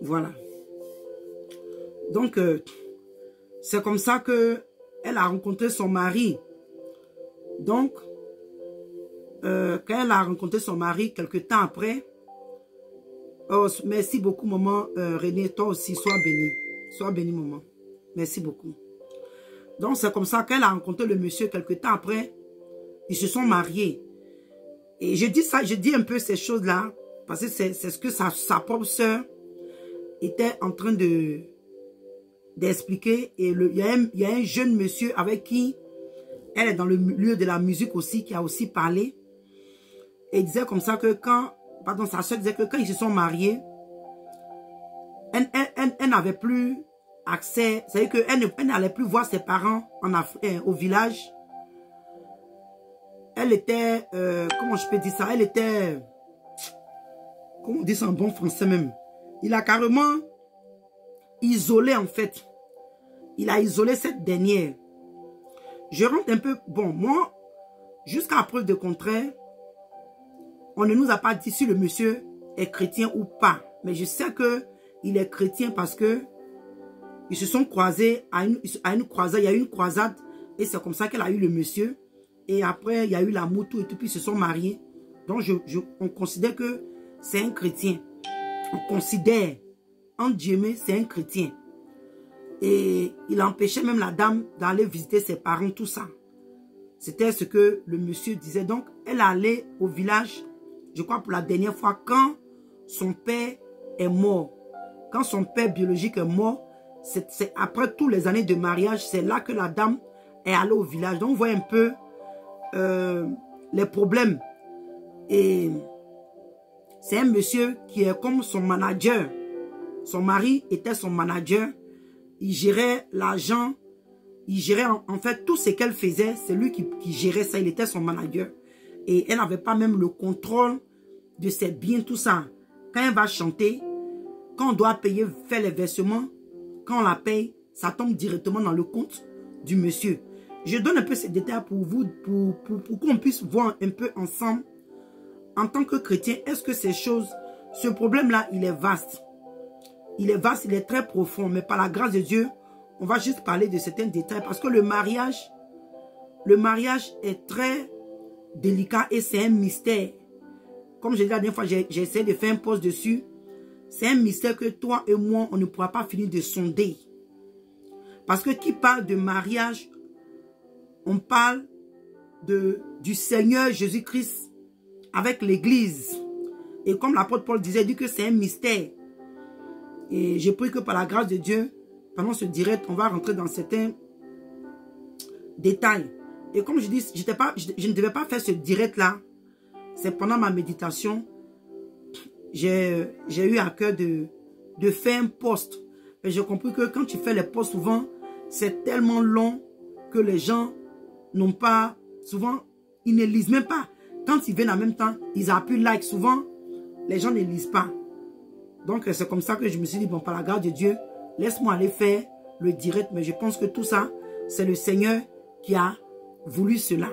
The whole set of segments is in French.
Voilà. Donc, c'est comme ça que elle a rencontré son mari. Donc, quand elle a rencontré son mari, quelque temps après, oh, merci beaucoup, maman René, toi aussi, sois béni. Sois béni, maman. Merci beaucoup. Donc, c'est comme ça qu'elle a rencontré le monsieur quelque temps après. Ils se sont mariés. Et je dis ça, je dis un peu ces choses-là, parce que c'est ce que sa propre sœur était en train d'expliquer. Et il y a un jeune monsieur avec qui elle est dans le milieu de la musique aussi, qui a aussi parlé. Et il disait comme ça que sa soeur disait que quand ils se sont mariés, elle n'avait plus accès, c'est-à-dire qu'elle n'allait plus voir ses parents au village. Elle était, comment je peux dire ça, elle était, comment on dit ça en bon français même, il a carrément isolé en fait. Il a isolé cette dernière. Je rentre un peu, bon, moi, jusqu'à preuve de contraire, on ne nous a pas dit si le monsieur est chrétien ou pas. Mais je sais qu'il est chrétien parce que ils se sont croisés à une croisade. Il y a eu une croisade et c'est comme ça qu'elle a eu le monsieur. Et après, il y a eu la moutou et tout, puis ils se sont mariés. Donc, on considère que c'est un chrétien. On considère, en Dieu, c'est un chrétien. Et il empêchait même la dame d'aller visiter ses parents, tout ça. C'était ce que le monsieur disait. Donc, elle allait au village, je crois pour la dernière fois, quand son père est mort. Quand son père biologique est mort, c'est après toutes les années de mariage, c'est là que la dame est allée au village. Donc, on voit un peu les problèmes. Et c'est un monsieur qui est comme son manager. Son mari était son manager. Il gérait l'argent. Il gérait en fait tout ce qu'elle faisait. C'est lui qui gérait ça. Il était son manager. Et elle n'avait pas même le contrôle de ses biens, tout ça. Quand elle va chanter, quand on doit payer, faire les versements, quand on la paye, ça tombe directement dans le compte du monsieur. Je donne un peu ces détails pour vous, pour qu'on puisse voir un peu ensemble, en tant que chrétien, est-ce que ces choses, ce problème-là, il est vaste. Il est vaste, il est très profond, mais par la grâce de Dieu, on va juste parler de certains détails, parce que le mariage est très délicat et c'est un mystère. Comme je l'ai dit la dernière fois, j'ai essayé de faire un post dessus. C'est un mystère que toi et moi, on ne pourra pas finir de sonder. Parce que qui parle de mariage, on parle du Seigneur Jésus-Christ avec l'Église. Et comme l'apôtre Paul disait, il dit que c'est un mystère. Et je prie que par la grâce de Dieu, pendant ce direct, on va rentrer dans certains détails. Et comme je dis, je ne devais pas faire ce direct-là. C'est pendant ma méditation, j'ai eu à cœur de faire un post. Et j'ai compris que quand tu fais les posts, souvent, c'est tellement long que les gens n'ont pas, souvent, ils ne lisent même pas. Quand ils viennent en même temps, ils appuient like. Souvent, les gens ne lisent pas. Donc, c'est comme ça que je me suis dit, bon, par la grâce de Dieu, laisse-moi aller faire le direct. Mais je pense que tout ça, c'est le Seigneur qui a voulu cela.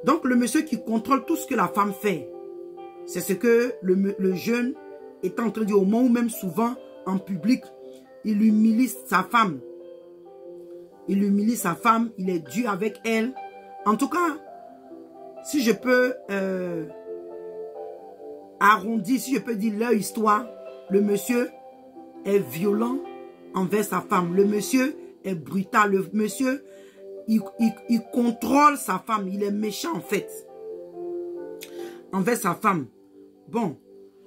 Donc, le monsieur qui contrôle tout ce que la femme fait, c'est ce que le jeune est en train de dire au moment où même souvent, en public, il humilie sa femme. Il humilie sa femme, il est dur avec elle. En tout cas, si je peux arrondir, si je peux dire leur histoire, le monsieur est violent envers sa femme. Le monsieur est brutal. Le monsieur, il contrôle sa femme. Il est méchant en fait envers sa femme. Bon,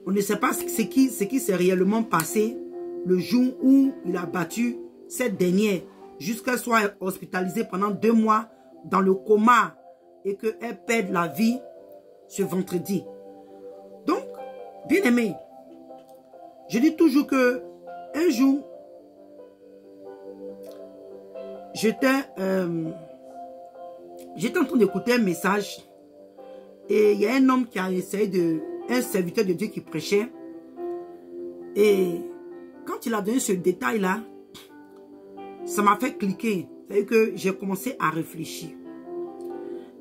on ne sait pas ce qui s'est réellement passé le jour où il a battu cette dernière jusqu'à qu'elle soit hospitalisée pendant 2 mois dans le coma et qu'elle perde la vie ce vendredi. Donc, bien aimé, je dis toujours que un jour, j'étais en train d'écouter un message et il y a un homme qui a essayé un serviteur de Dieu qui prêchait, et quand il a donné ce détail-là, ça m'a fait cliquer. C'est-à-dire que j'ai commencé à réfléchir.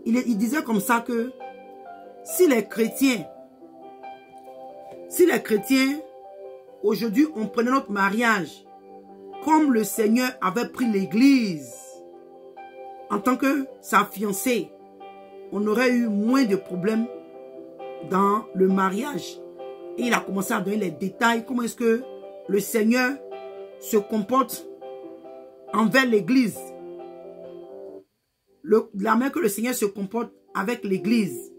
Il disait comme ça que si les chrétiens aujourd'hui, on prenait notre mariage comme le Seigneur avait pris l'église en tant que sa fiancée, on aurait eu moins de problèmes dans le mariage. Et il a commencé à donner les détails, comment est-ce que le Seigneur se comporte envers l'église. La manière que le Seigneur se comporte avec l'église.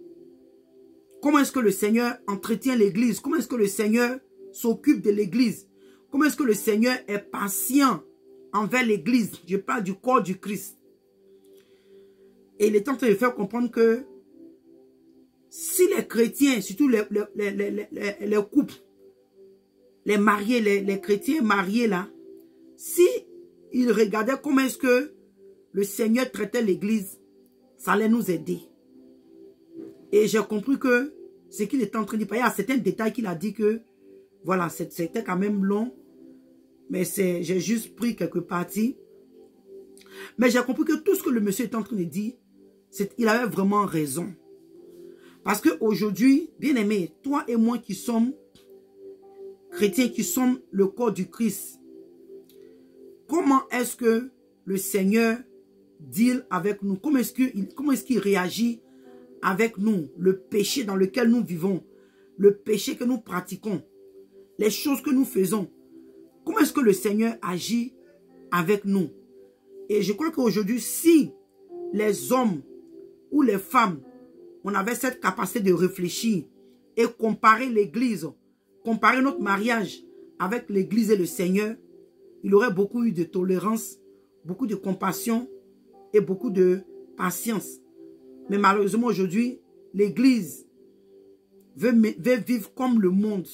Comment est-ce que le Seigneur entretient l'église? Comment est-ce que le Seigneur s'occupe de l'église? Comment est-ce que le Seigneur est patient envers l'église? Je parle du corps du Christ. Et il est en train de faire comprendre que si les chrétiens, surtout les couples, les mariés, les chrétiens mariés là, si ils regardaient comment est-ce que le Seigneur traitait l'église, ça allait nous aider. Et j'ai compris que ce qu'il était en train de dire, il y a certains détails qu'il a dit que, voilà, c'était quand même long, mais j'ai juste pris quelques parties. Mais j'ai compris que tout ce que le monsieur est en train de dire, il avait vraiment raison. Parce qu'aujourd'hui, bien aimé, toi et moi qui sommes chrétiens, qui sommes le corps du Christ, comment est-ce que le Seigneur deal avec nous? Comment est-ce qu'il réagit avec nous? Le péché dans lequel nous vivons, le péché que nous pratiquons, les choses que nous faisons. Comment est-ce que le Seigneur agit avec nous? Et je crois qu'aujourd'hui, si les hommes ou les femmes, on avait cette capacité de réfléchir et comparer l'église, comparer notre mariage avec l'église et le Seigneur, il aurait beaucoup eu de tolérance, beaucoup de compassion et beaucoup de patience. Mais malheureusement aujourd'hui, l'église veut vivre comme le monde.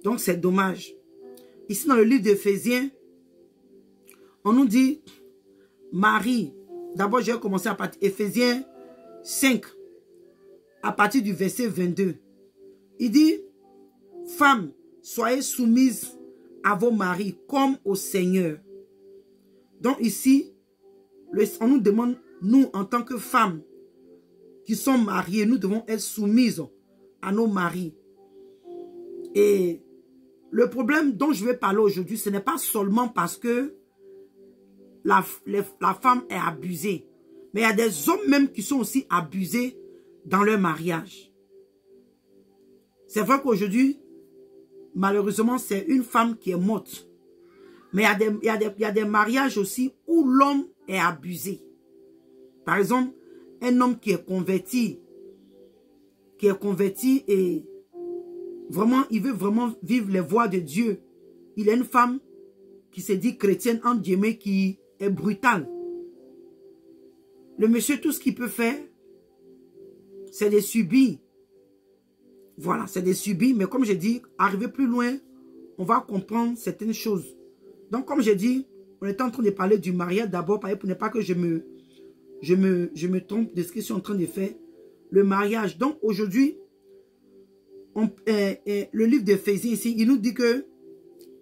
Donc c'est dommage. Ici dans le livre d'Éphésiens, on nous dit, Marie, d'abord je vais commencer à partir d'Éphésiens 5, à partir du verset 22. Il dit, femmes, soyez soumises à vos maris comme au Seigneur. Donc ici, on nous demande, nous en tant que femmes qui sont mariées, nous devons être soumises à nos maris. Et le problème dont je vais parler aujourd'hui, ce n'est pas seulement parce que la femme est abusée. Mais il y a des hommes même qui sont aussi abusés dans leur mariage. C'est vrai qu'aujourd'hui, malheureusement, c'est une femme qui est morte. Mais il y a des mariages aussi où l'homme est abusé. Par exemple, un homme qui est converti et vraiment, il veut vraiment vivre les voies de Dieu. Il a une femme qui se dit chrétienne, entre guillemets, qui est brutale. Le monsieur, tout ce qu'il peut faire, c'est de subir. Voilà, c'est de subir. Mais comme j'ai dit, arriver plus loin, on va comprendre certaines choses. Donc, comme j'ai dit, on est en train de parler du mariage d'abord, pour ne pas que je me trompe de ce que je suis en train de faire. Le mariage. Donc, aujourd'hui, le livre d'Éphésiens ici, il nous dit que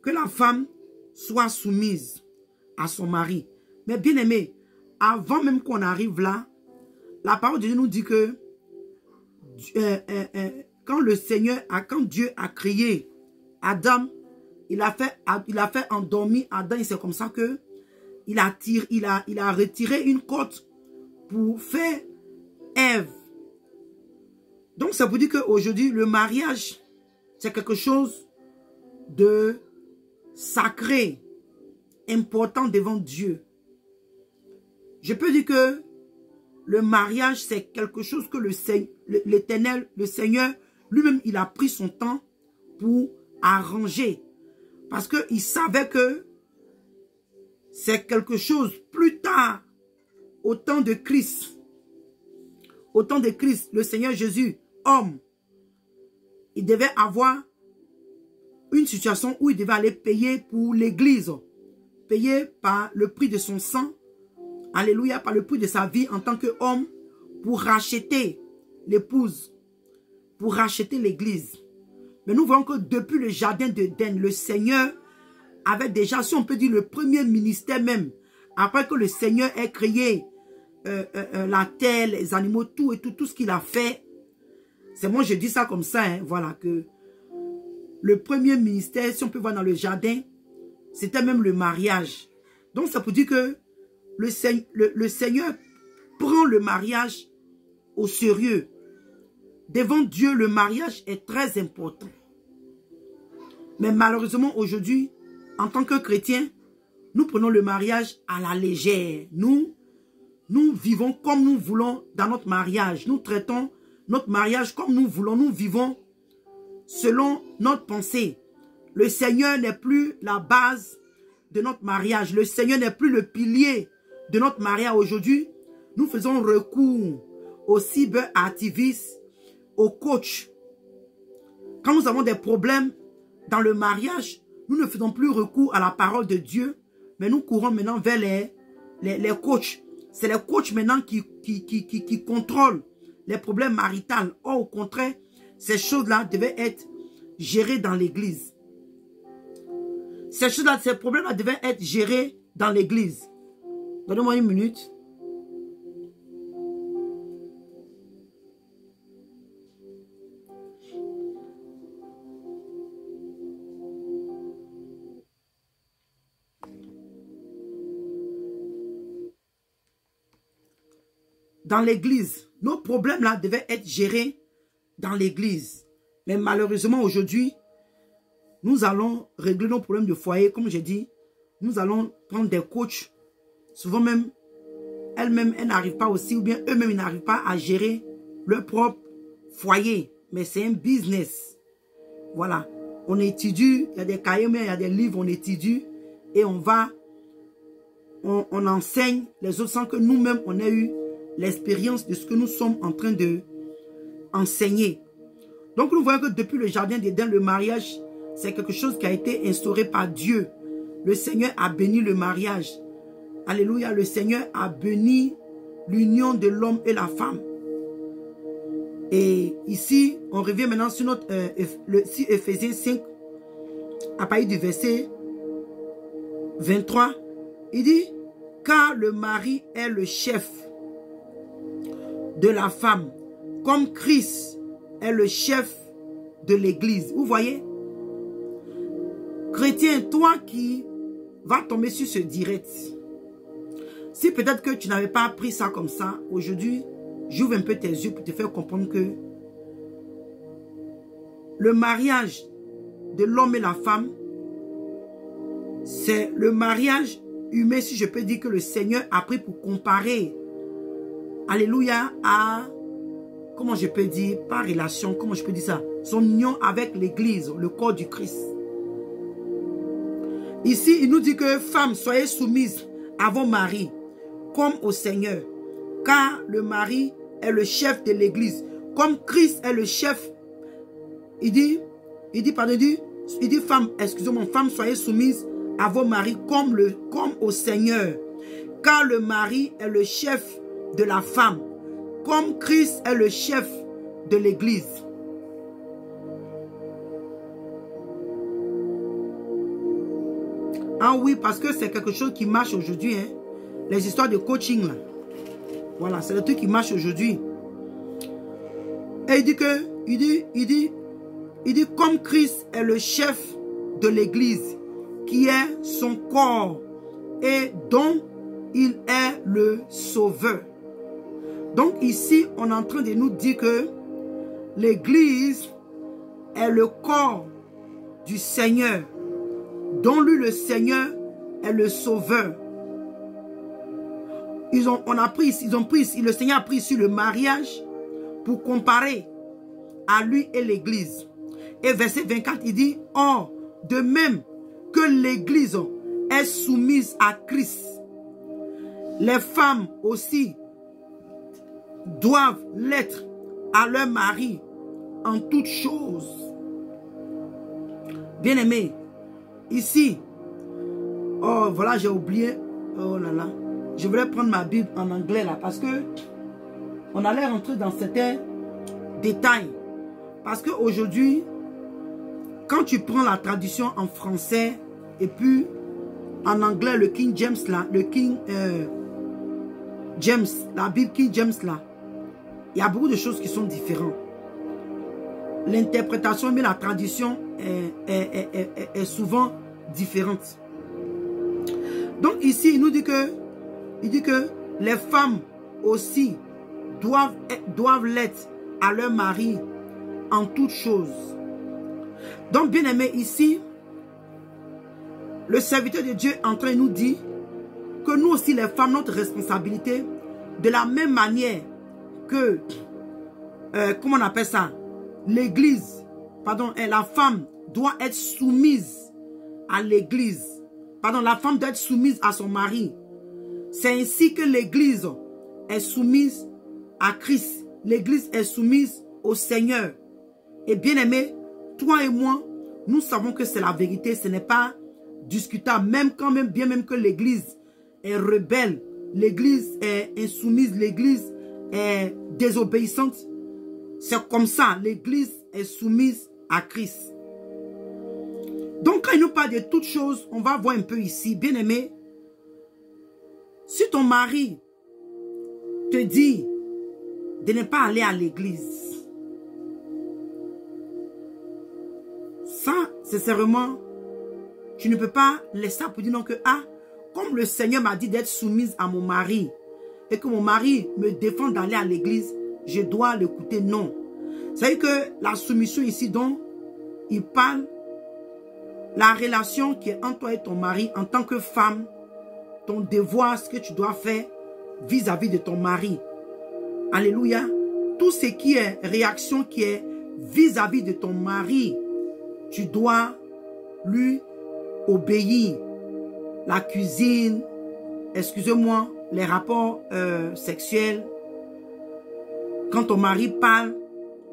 la femme soit soumise à son mari. Mais bien aimé, avant même qu'on arrive là, la parole de Dieu nous dit que quand Dieu a créé Adam, il a fait endormir Adam, et c'est comme ça que il a retiré une côte pour faire Ève. Donc ça veut dire qu'aujourd'hui, le mariage, c'est quelque chose de sacré, important devant Dieu. Je peux dire que le mariage, c'est quelque chose que l'Éternel, le Seigneur, lui-même, il a pris son temps pour arranger. Parce qu'il savait que c'est quelque chose plus tard, au temps de Christ. Au temps de Christ, le Seigneur Jésus, homme, il devait avoir une situation où il devait aller payer pour l'église. Payer par le prix de son sang. Alléluia, par le prix de sa vie en tant qu'homme, pour racheter l'épouse, pour racheter l'église. Mais nous voyons que depuis le jardin d'Éden, le Seigneur avait déjà, si on peut dire, le premier ministère même, après que le Seigneur ait créé la terre, les animaux, tout ce qu'il a fait. C'est moi, je dis ça comme ça, hein, voilà, que le premier ministère, si on peut voir dans le jardin, c'était même le mariage. Donc, ça peut dire que le Seigneur prend le mariage au sérieux. Devant Dieu, le mariage est très important. Mais malheureusement, aujourd'hui, en tant que chrétiens, nous prenons le mariage à la légère. Nous vivons comme nous voulons dans notre mariage. Nous traitons notre mariage comme nous voulons. Nous vivons selon notre pensée. Le Seigneur n'est plus la base de notre mariage. Le Seigneur n'est plus le pilier de notre mariage. Aujourd'hui, nous faisons recours aux cyberactivistes, aux coachs. Quand nous avons des problèmes dans le mariage, nous ne faisons plus recours à la parole de Dieu, mais nous courons maintenant vers les coachs. C'est les coachs maintenant qui contrôlent les problèmes maritaux. Or, au contraire, ces choses-là devaient être gérées dans l'église. Ces choses-là, ces problèmes-là devaient être gérés dans l'église. Donnez-moi une minute. Dans l'église, nos problèmes-là devaient être gérés dans l'église. Mais malheureusement, aujourd'hui, nous allons régler nos problèmes de foyer. Comme j'ai dit, nous allons prendre des coachs. Souvent même, elles-mêmes, elles n'arrivent pas aussi, ou bien eux-mêmes, ils n'arrivent pas à gérer leur propre foyer. Mais c'est un business. Voilà. On étudie, il y a des cahiers, mais il y a des livres, on étudie. Et on enseigne les autres sans que nous-mêmes, on ait eu l'expérience de ce que nous sommes en train de enseigner. Donc nous voyons que depuis le jardin d'Éden, le mariage, c'est quelque chose qui a été instauré par Dieu. Le Seigneur a béni le mariage. Alléluia, le Seigneur a béni l'union de l'homme et la femme. Et ici, on revient maintenant sur notre Éphésiens 5, à partir du verset 23. Il dit, car le mari est le chef de la femme, comme Christ est le chef de l'église. Vous voyez? Chrétien, toi qui vas tomber sur ce direct, si peut-être que tu n'avais pas appris ça comme ça, aujourd'hui, j'ouvre un peu tes yeux pour te faire comprendre que le mariage de l'homme et la femme, c'est le mariage humain, si je peux dire, que le Seigneur a pris pour comparer, alléluia, à, comment je peux dire, par relation, comment je peux dire ça, son union avec l'église, le corps du Christ. Ici, il nous dit que femmes, soyez soumises à vos maris, comme au Seigneur, car le mari est le chef de l'église, comme Christ est le chef. Il dit, femme, excusez-moi, femme, soyez soumises à vos maris comme au Seigneur, car le mari est le chef de la femme, comme Christ est le chef de l'église. Ah oui, parce que c'est quelque chose qui marche aujourd'hui, hein? Les histoires de coaching, là. Voilà, c'est le truc qui marche aujourd'hui. Et il dit comme Christ est le chef de l'église, qui est son corps et dont il est le sauveur. Donc ici, on est en train de nous dire que l'église est le corps du Seigneur, dont lui, le Seigneur, est le sauveur. Le Seigneur a pris ici le mariage pour comparer à lui et l'église. Et verset 24, il dit, or, de même que l'église est soumise à Christ, les femmes aussi doivent l'être à leur mari en toutes choses. Bien-aimés, ici, oh voilà, j'ai oublié, oh là là, je voulais prendre ma Bible en anglais là, parce que on allait rentrer dans certains détails. Parce qu'aujourd'hui, quand tu prends la traduction en français et puis en anglais, le King James là, le King James, la Bible King James là, il y a beaucoup de choses qui sont différentes. L'interprétation, mais la traduction est souvent différente. Donc ici, il nous dit que, les femmes aussi doivent l'être à leur mari en toutes choses. Donc, bien aimé, ici, le serviteur de Dieu est en train de nous dire que nous aussi, les femmes, notre responsabilité, de la même manière que, comment on appelle ça, l'église, pardon, la femme doit être soumise à l'église. Pardon, la femme doit être soumise à son mari. C'est ainsi que l'église est soumise à Christ. L'église est soumise au Seigneur. Et bien aimé, toi et moi, nous savons que c'est la vérité. Ce n'est pas discutable. Même quand même, bien même que l'église est rebelle, l'église est insoumise, l'église est désobéissante. C'est comme ça, l'église est soumise à Christ. Donc quand il nous parle de toutes choses, on va voir un peu ici, bien aimé. Si ton mari te dit de ne pas aller à l'église, ça, sincèrement, tu ne peux pas laisser ça pour dire non que, ah, comme le Seigneur m'a dit d'être soumise à mon mari, et que mon mari me défend d'aller à l'église, je dois l'écouter. Non. C'est-à-dire que la soumission ici, dont il parle, la relation qui est entre toi et ton mari, en tant que femme, ton devoir, ce que tu dois faire vis-à-vis de ton mari. Alléluia. Tout ce qui est réaction qui est vis-à-vis de ton mari, tu dois lui obéir. La cuisine, excusez-moi, les rapports sexuels. Quand ton mari parle,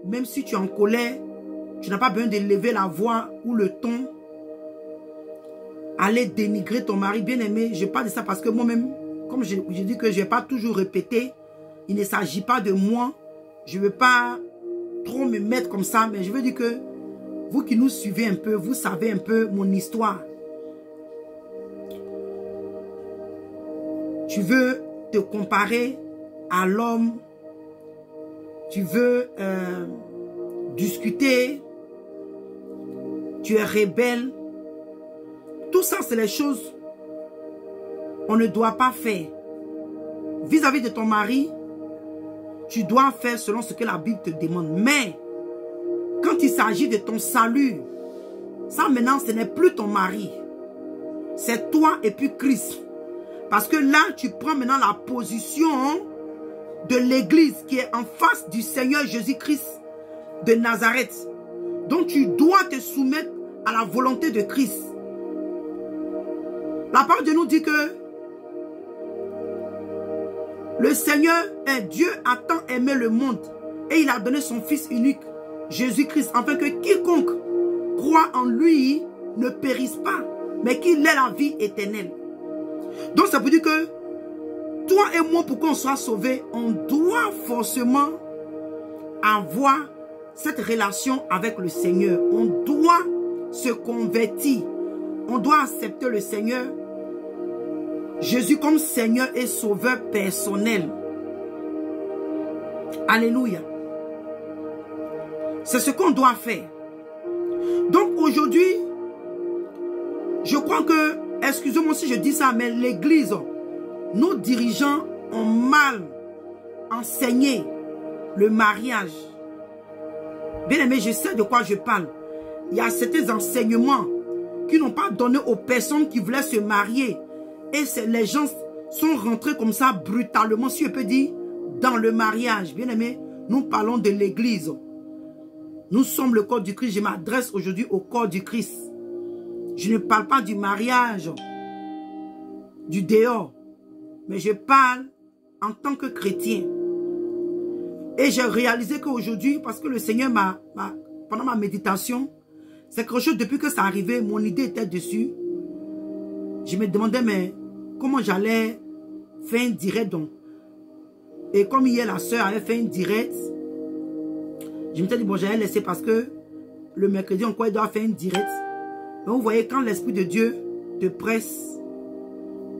même si tu es en colère, tu n'as pas besoin de lever la voix ou le ton. Aller dénigrer ton mari, bien aimé. Je parle de ça parce que moi-même, comme je dis que je n'ai pas toujours répété, il ne s'agit pas de moi. Je ne veux pas trop me mettre comme ça, mais je veux dire que vous qui nous suivez un peu, vous savez un peu mon histoire. Tu veux te comparer à l'homme, tu veux discuter, tu es rebelle. Tout ça, c'est les choses qu'on ne doit pas faire. Vis-à-vis de ton mari, tu dois faire selon ce que la Bible te demande. Mais, quand il s'agit de ton salut, ça maintenant, ce n'est plus ton mari. C'est toi et puis Christ. Parce que là, tu prends maintenant la position de l'église qui est en face du Seigneur Jésus-Christ de Nazareth. Donc, tu dois te soumettre à la volonté de Christ. La parole de nous dit que le Seigneur est Dieu a tant aimé le monde et il a donné son Fils unique, Jésus-Christ, afin que quiconque croit en lui ne périsse pas, mais qu'il ait la vie éternelle. Donc ça veut dire que toi et moi, pour qu'on soit sauvés, on doit forcément avoir cette relation avec le Seigneur. On doit se convertir. On doit accepter le Seigneur Jésus comme Seigneur et Sauveur personnel. Alléluia. C'est ce qu'on doit faire. Donc aujourd'hui, je crois que, excusez-moi si je dis ça, mais l'église, nos dirigeants ont mal enseigné le mariage. Bien aimé, je sais de quoi je parle. Il y a certains enseignements qui n'ont pas donné aux personnes qui voulaient se marier. Et les gens sont rentrés comme ça brutalement, si je peux dire, dans le mariage. Bien aimé, nous parlons de l'église. Nous sommes le corps du Christ. Je m'adresse aujourd'hui au corps du Christ. Je ne parle pas du mariage, du dehors. Mais je parle en tant que chrétien. Et j'ai réalisé qu'aujourd'hui, parce que le Seigneur pendant ma méditation, c'est quelque chose, depuis que ça arrivait, mon idée était dessus. Je me demandais, mais comment j'allais faire un direct donc. Et comme hier, la soeur avait fait un direct, je me suis dit, bon, j'allais laisser parce que le mercredi encore, il doit faire un direct. Mais vous voyez, quand l'Esprit de Dieu te presse,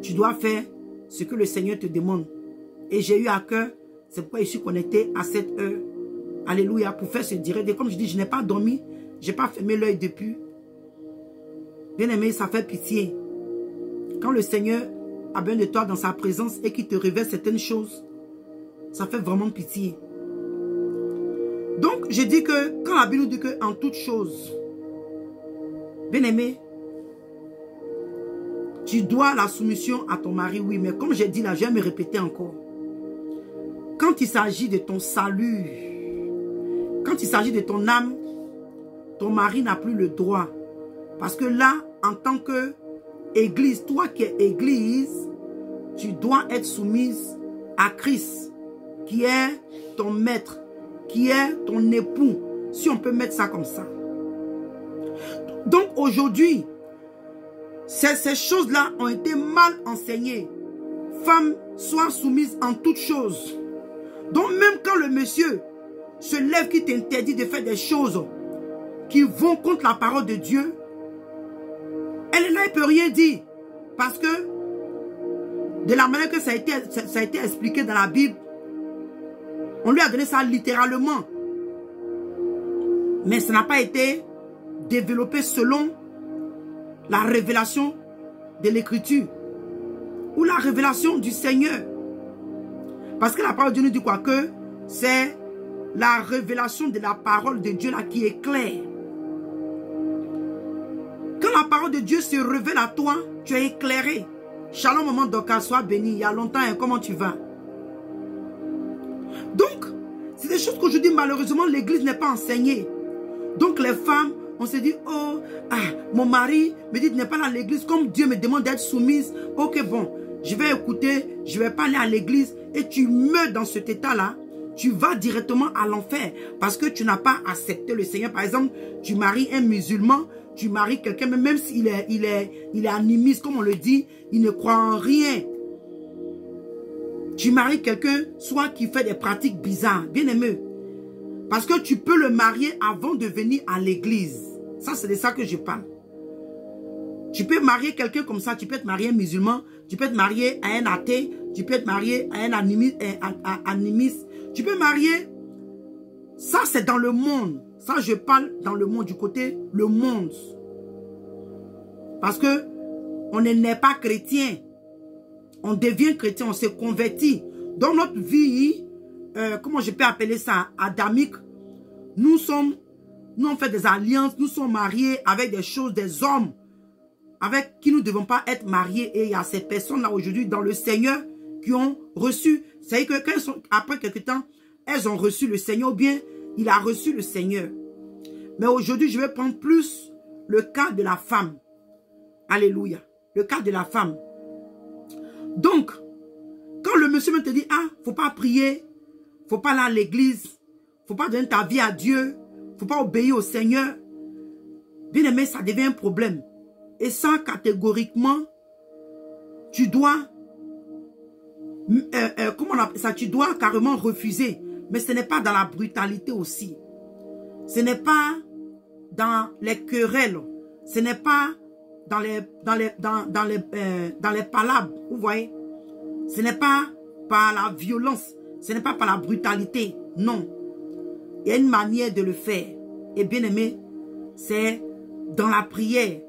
tu dois faire ce que le Seigneur te demande. Et j'ai eu à cœur, c'est pourquoi je suis connecté à cette heure. Alléluia, pour faire ce direct. Et comme je dis, je n'ai pas dormi. Je n'ai pas fermé l'œil depuis. Bien-aimé, ça fait pitié. Quand le Seigneur a besoin de toi dans sa présence et qu'il te révèle certaines choses, ça fait vraiment pitié. Donc, je dis que quand la Bible nous dit que en toute chose, bien-aimé, tu dois la soumission à ton mari, oui, mais comme j'ai dit là, je vais me répéter encore. Quand il s'agit de ton salut, quand il s'agit de ton âme, ton mari n'a plus le droit. Parce que là, en tant qu'église, toi qui es église, tu dois être soumise à Christ, qui est ton maître, qui est ton époux, si on peut mettre ça comme ça. Donc aujourd'hui, ces choses-là ont été mal enseignées. Femme, sois soumise en toutes choses. Donc même quand le monsieur se lève qui t'interdit de faire des choses qui vont contre la parole de Dieu, elle est là, elle ne peut rien dire. Parce que de la manière que ça a été expliqué dans la Bible, on lui a donné ça littéralement. Mais ça n'a pas été développé selon la révélation de l'écriture ou la révélation du Seigneur. Parce que la parole de Dieu nous dit quoi? Que c'est la révélation de la parole de Dieu là qui est claire. Quand la parole de Dieu se révèle à toi, tu es éclairé. Shalom maman Doka, sois béni. Il y a longtemps, hein, comment tu vas? Donc, c'est des choses qu'aujourd'hui, malheureusement, l'église n'est pas enseignée. Donc, les femmes, on se dit, oh, mon mari me dit de ne pas aller à l'église. Comme Dieu me demande d'être soumise, ok, bon, je vais écouter, je ne vais pas aller à l'église. Et tu meurs dans cet état-là, tu vas directement à l'enfer. Parce que tu n'as pas accepté le Seigneur. Par exemple, tu maries un musulman, tu maries quelqu'un, même s'il est animiste, comme on le dit, il ne croit en rien. Tu maries quelqu'un, soit qui fait des pratiques bizarres, bien aimé. Parce que tu peux le marier avant de venir à l'église. Ça, c'est de ça que je parle. Tu peux marier quelqu'un comme ça, tu peux te marier un musulman, tu peux te marier à un athée, tu peux te marier à un animiste. Tu peux marier, ça c'est dans le monde. Ça, je parle dans le monde, du côté le monde. Parce que on n'est pas chrétien. On devient chrétien, on se convertit. Dans notre vie, comment je peux appeler ça, adamique, nous on fait des alliances, nous sommes mariés avec des choses, des hommes avec qui nous ne devons pas être mariés. Et il y a ces personnes-là aujourd'hui dans le Seigneur qui ont reçu. C'est-à-dire que quand elles sont, après quelque temps, elles ont reçu le Seigneur ou bien il a reçu le Seigneur. Mais aujourd'hui, je vais prendre plus le cas de la femme. Alléluia. Le cas de la femme. Donc, quand le monsieur te dit, ah, faut pas prier, faut pas aller à l'église, faut pas donner ta vie à Dieu, faut pas obéir au Seigneur, bien aimé, ça devient un problème. Et ça, catégoriquement, tu dois, comment on appelle ça, tu dois carrément refuser. Mais ce n'est pas dans la brutalité aussi. Ce n'est pas dans les querelles. Ce n'est pas dans les palabres. Vous voyez? Ce n'est pas par la violence. Ce n'est pas par la brutalité. Non. Il y a une manière de le faire. Et bien aimé, c'est dans la prière.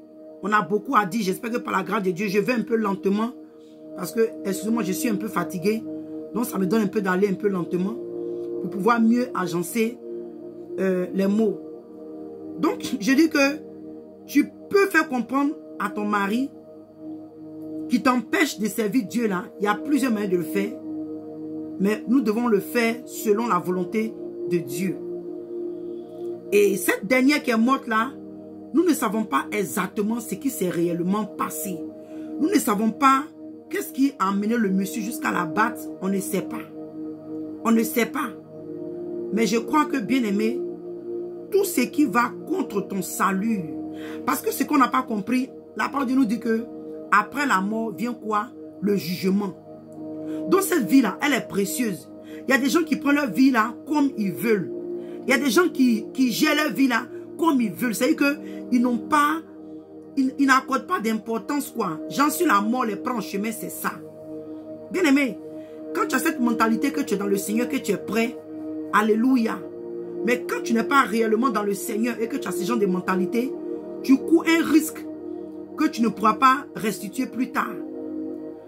On a beaucoup à dire. J'espère que par la grâce de Dieu, je vais un peu lentement. Parce que, excusez-moi, je suis un peu fatigué. Donc, ça me donne un peu d'aller un peu lentement. Pour pouvoir mieux agencer les mots. Donc, je dis que tu peux faire comprendre à ton mari qui t'empêche de servir Dieu là. Il y a plusieurs manières de le faire. Mais nous devons le faire selon la volonté de Dieu. Et cette dernière qui est morte là, nous ne savons pas exactement ce qui s'est réellement passé. Nous ne savons pas qu'est-ce qui a amené le monsieur jusqu'à la battre. On ne sait pas. On ne sait pas. Mais je crois que, bien aimé, tout ce qui va contre ton salut, parce que ce qu'on n'a pas compris, la parole de nous dit que après la mort vient quoi? Le jugement. Donc cette vie-là, elle est précieuse. Il y a des gens qui prennent leur vie là comme ils veulent. Il y a des gens qui gèrent leur vie là comme ils veulent. C'est-à-dire qu'ils n'ont pas, ils n'accordent pas d'importance quoi. J'en suis la mort, les prend en chemin, c'est ça. Bien aimé, quand tu as cette mentalité que tu es dans le Seigneur, que tu es prêt, alléluia. Mais quand tu n'es pas réellement dans le Seigneur et que tu as ce genre de mentalité, tu cours un risque que tu ne pourras pas restituer plus tard.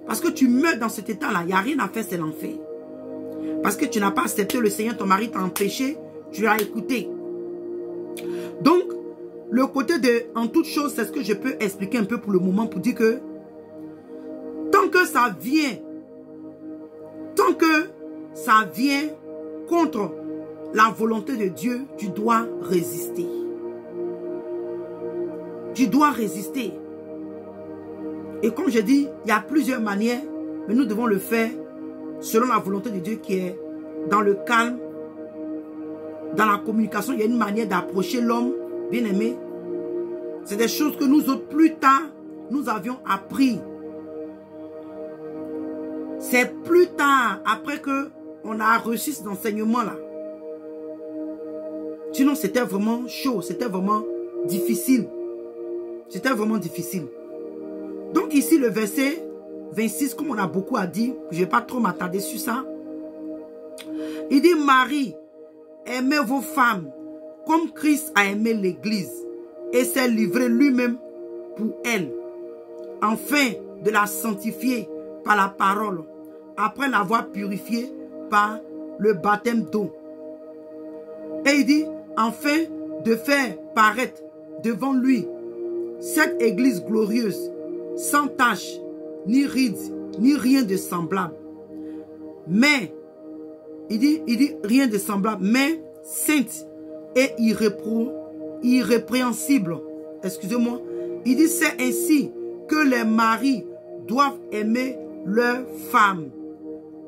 Parce que tu meurs dans cet état-là, il n'y a rien à faire, c'est l'enfer. Parce que tu n'as pas accepté le Seigneur, ton mari t'a empêché, tu l'as écouté. Donc, le côté de en toute chose, c'est ce que je peux expliquer un peu pour le moment pour dire que tant que ça vient contre la volonté de Dieu, tu dois résister. Tu dois résister. Et comme je dis, il y a plusieurs manières, mais nous devons le faire selon la volonté de Dieu qui est dans le calme, dans la communication. Il y a une manière d'approcher l'homme, bien aimé. C'est des choses que nous autres, plus tard, nous avions appris. C'est plus tard, après qu'on a reçu cet enseignement-là. Sinon, c'était vraiment chaud, c'était vraiment difficile. C'était vraiment difficile. Donc ici, le verset 26, comme on a beaucoup à dire, je ne vais pas trop m'attarder sur ça. Il dit, Marie, aimez vos femmes comme Christ a aimé l'Église et s'est livré lui-même pour elle, afin de la sanctifier par la parole, après l'avoir purifiée par le baptême d'eau. Et il dit, afin de faire paraître devant lui cette Église glorieuse, sans tache, ni ride, ni rien de semblable. Mais, il dit rien de semblable, mais sainte et irrépréhensible. Excusez-moi. Il dit, c'est ainsi que les maris doivent aimer leurs femmes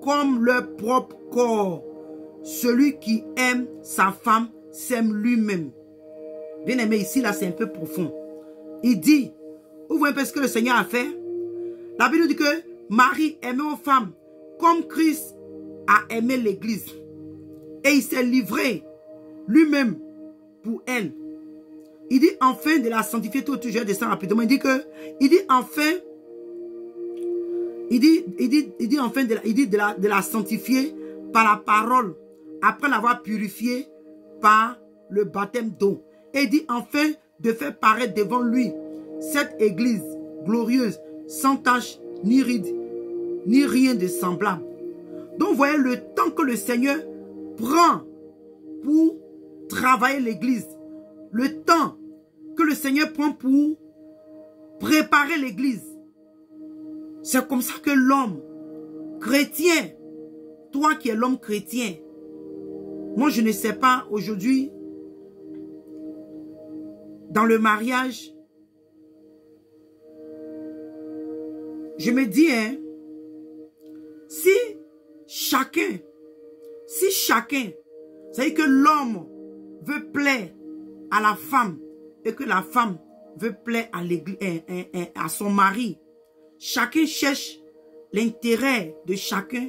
comme leur propre corps. Celui qui aime sa femme s'aime lui-même. Bien aimé, ici, là, c'est un peu profond. Il dit, vous voyez un peu ce que le Seigneur a fait? La Bible dit que Marie aimait aux femmes comme Christ a aimé l'Église. Et il s'est livré lui-même pour elle. Il dit enfin de la sanctifier, tout je descends rapidement. Il dit enfin de la sanctifier par la parole, après l'avoir purifiée par le baptême d'eau. Et il dit enfin de faire paraître devant lui cette Église glorieuse, sans tache, ni ride, ni rien de semblable. Donc, vous voyez le temps que le Seigneur prend pour travailler l'Église. Le temps que le Seigneur prend pour préparer l'Église. C'est comme ça que l'homme chrétien, toi qui es l'homme chrétien, moi je ne sais pas aujourd'hui, dans le mariage, je me dis, hein, si chacun, c'est-à-dire que l'homme veut plaire à la femme et que la femme veut plaire à l'église, à son mari, chacun cherche l'intérêt de chacun,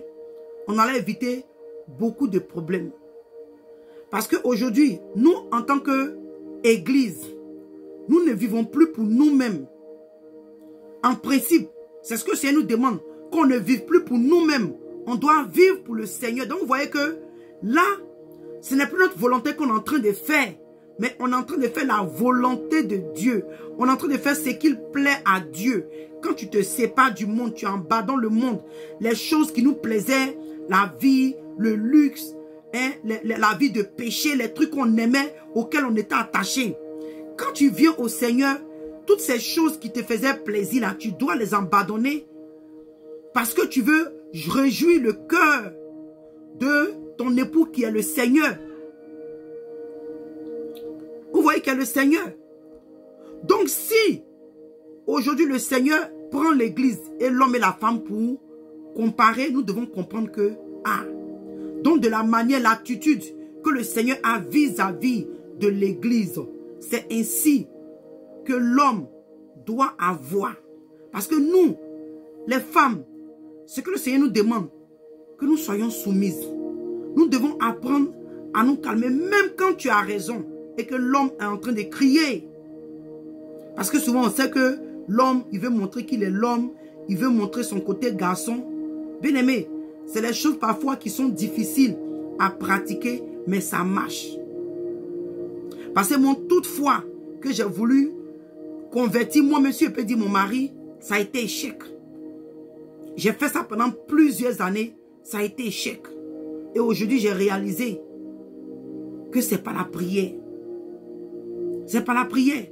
on allait éviter beaucoup de problèmes. Parce qu'aujourd'hui, nous, en tant qu'église, nous ne vivons plus pour nous-mêmes. En principe, c'est ce que le Seigneur nous demande, qu'on ne vive plus pour nous-mêmes. On doit vivre pour le Seigneur. Donc, vous voyez que là, ce n'est plus notre volonté qu'on est en train de faire, mais on est en train de faire la volonté de Dieu. On est en train de faire ce qu'il plaît à Dieu. Quand tu te sépares du monde, tu abandonnes le monde. Les choses qui nous plaisaient, la vie, le luxe, hein, la vie de péché, les trucs qu'on aimait, auxquels on était attaché. Quand tu viens au Seigneur, toutes ces choses qui te faisaient plaisir, là, tu dois les abandonner parce que tu veux réjouir le cœur de ton époux qui est le Seigneur. Vous voyez qu'il y a le Seigneur. Donc si aujourd'hui le Seigneur prend l'église et l'homme et la femme pour comparer, nous devons comprendre que, donc de la manière, l'attitude que le Seigneur a vis-à-vis de l'église, c'est ainsi que l'homme doit avoir. Parce que nous, les femmes, ce que le Seigneur nous demande, que nous soyons soumises. Nous devons apprendre à nous calmer, même quand tu as raison et que l'homme est en train de crier. Parce que souvent on sait que l'homme, il veut montrer qu'il est l'homme, il veut montrer son côté garçon. Bien aimé, c'est les choses parfois qui sont difficiles à pratiquer, mais ça marche. Parce que toutefois que j'ai voulu convertir, moi, monsieur, je peux dire mon mari, ça a été échec. J'ai fait ça pendant plusieurs années, ça a été échec. Et aujourd'hui, j'ai réalisé que ce n'est pas la prière. Ce n'est pas la prière.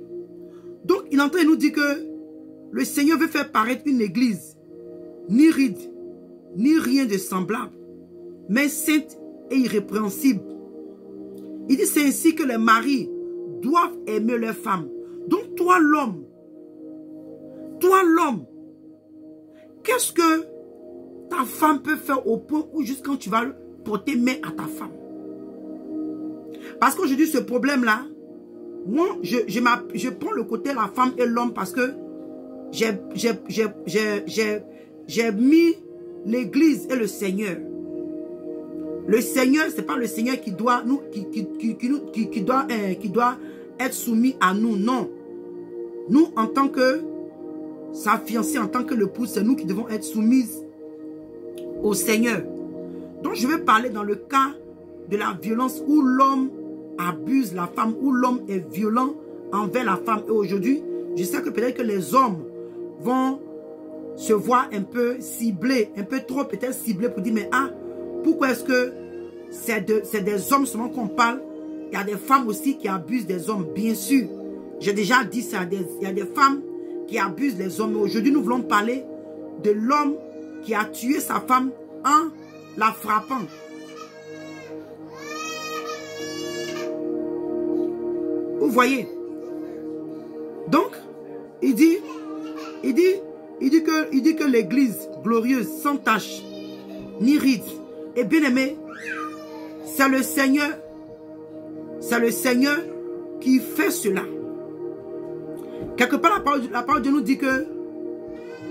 Donc, il est en train de nous dire que le Seigneur veut faire paraître une église, ni ride, ni rien de semblable, mais sainte et irrépréhensible. Il dit c'est ainsi que les maris doivent aimer leurs femmes. Donc toi l'homme, qu'est-ce que ta femme peut faire au point où juste quand tu vas porter main à ta femme? Parce qu'aujourd'hui ce problème-là, moi je prends le côté la femme et l'homme parce que j'ai mis l'église et le Seigneur. Le Seigneur, ce n'est pas le Seigneur qui doit être soumis à nous, non. Nous, en tant que sa fiancée, en tant que l'épouse, c'est nous qui devons être soumises au Seigneur. Donc, je vais parler dans le cas de la violence où l'homme abuse la femme, où l'homme est violent envers la femme. Et aujourd'hui, je sais que peut-être que les hommes vont se voir un peu ciblés, un peu trop peut-être ciblés pour dire, mais ah, pourquoi est-ce que c'est des hommes seulement qu'on parle? Il y a des femmes aussi qui abusent des hommes, bien sûr. J'ai déjà dit ça, il y a des femmes qui abusent les hommes. Mais aujourd'hui, nous voulons parler de l'homme qui a tué sa femme en la frappant. Vous voyez? Donc, il dit que l'église glorieuse, sans tache, ni ride, et bien aimé, c'est le Seigneur qui fait cela. Quelque part, la parole de nous dit que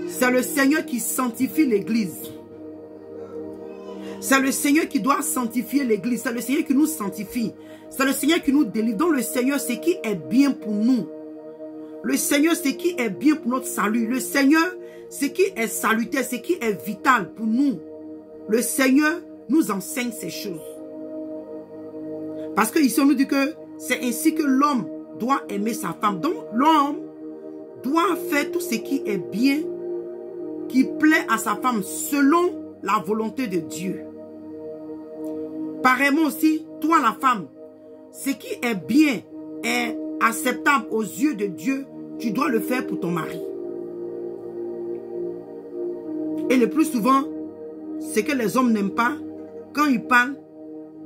c'est le Seigneur qui sanctifie l'église. C'est le Seigneur qui doit sanctifier l'église. C'est le Seigneur qui nous sanctifie. C'est le Seigneur qui nous délivre. Donc le Seigneur, c'est qui est bien pour nous. Le Seigneur, c'est qui est bien pour notre salut. Le Seigneur, c'est qui est salutaire, c'est qui est vital pour nous. Le Seigneur nous enseigne ces choses. Parce qu'ici, on nous dit que c'est ainsi que l'homme doit aimer sa femme. Donc, l'homme doit faire tout ce qui est bien, qui plaît à sa femme, selon la volonté de Dieu. Pareillement aussi, toi la femme, ce qui est bien, est acceptable aux yeux de Dieu, tu dois le faire pour ton mari. Et le plus souvent, ce que les hommes n'aiment pas, quand ils parlent,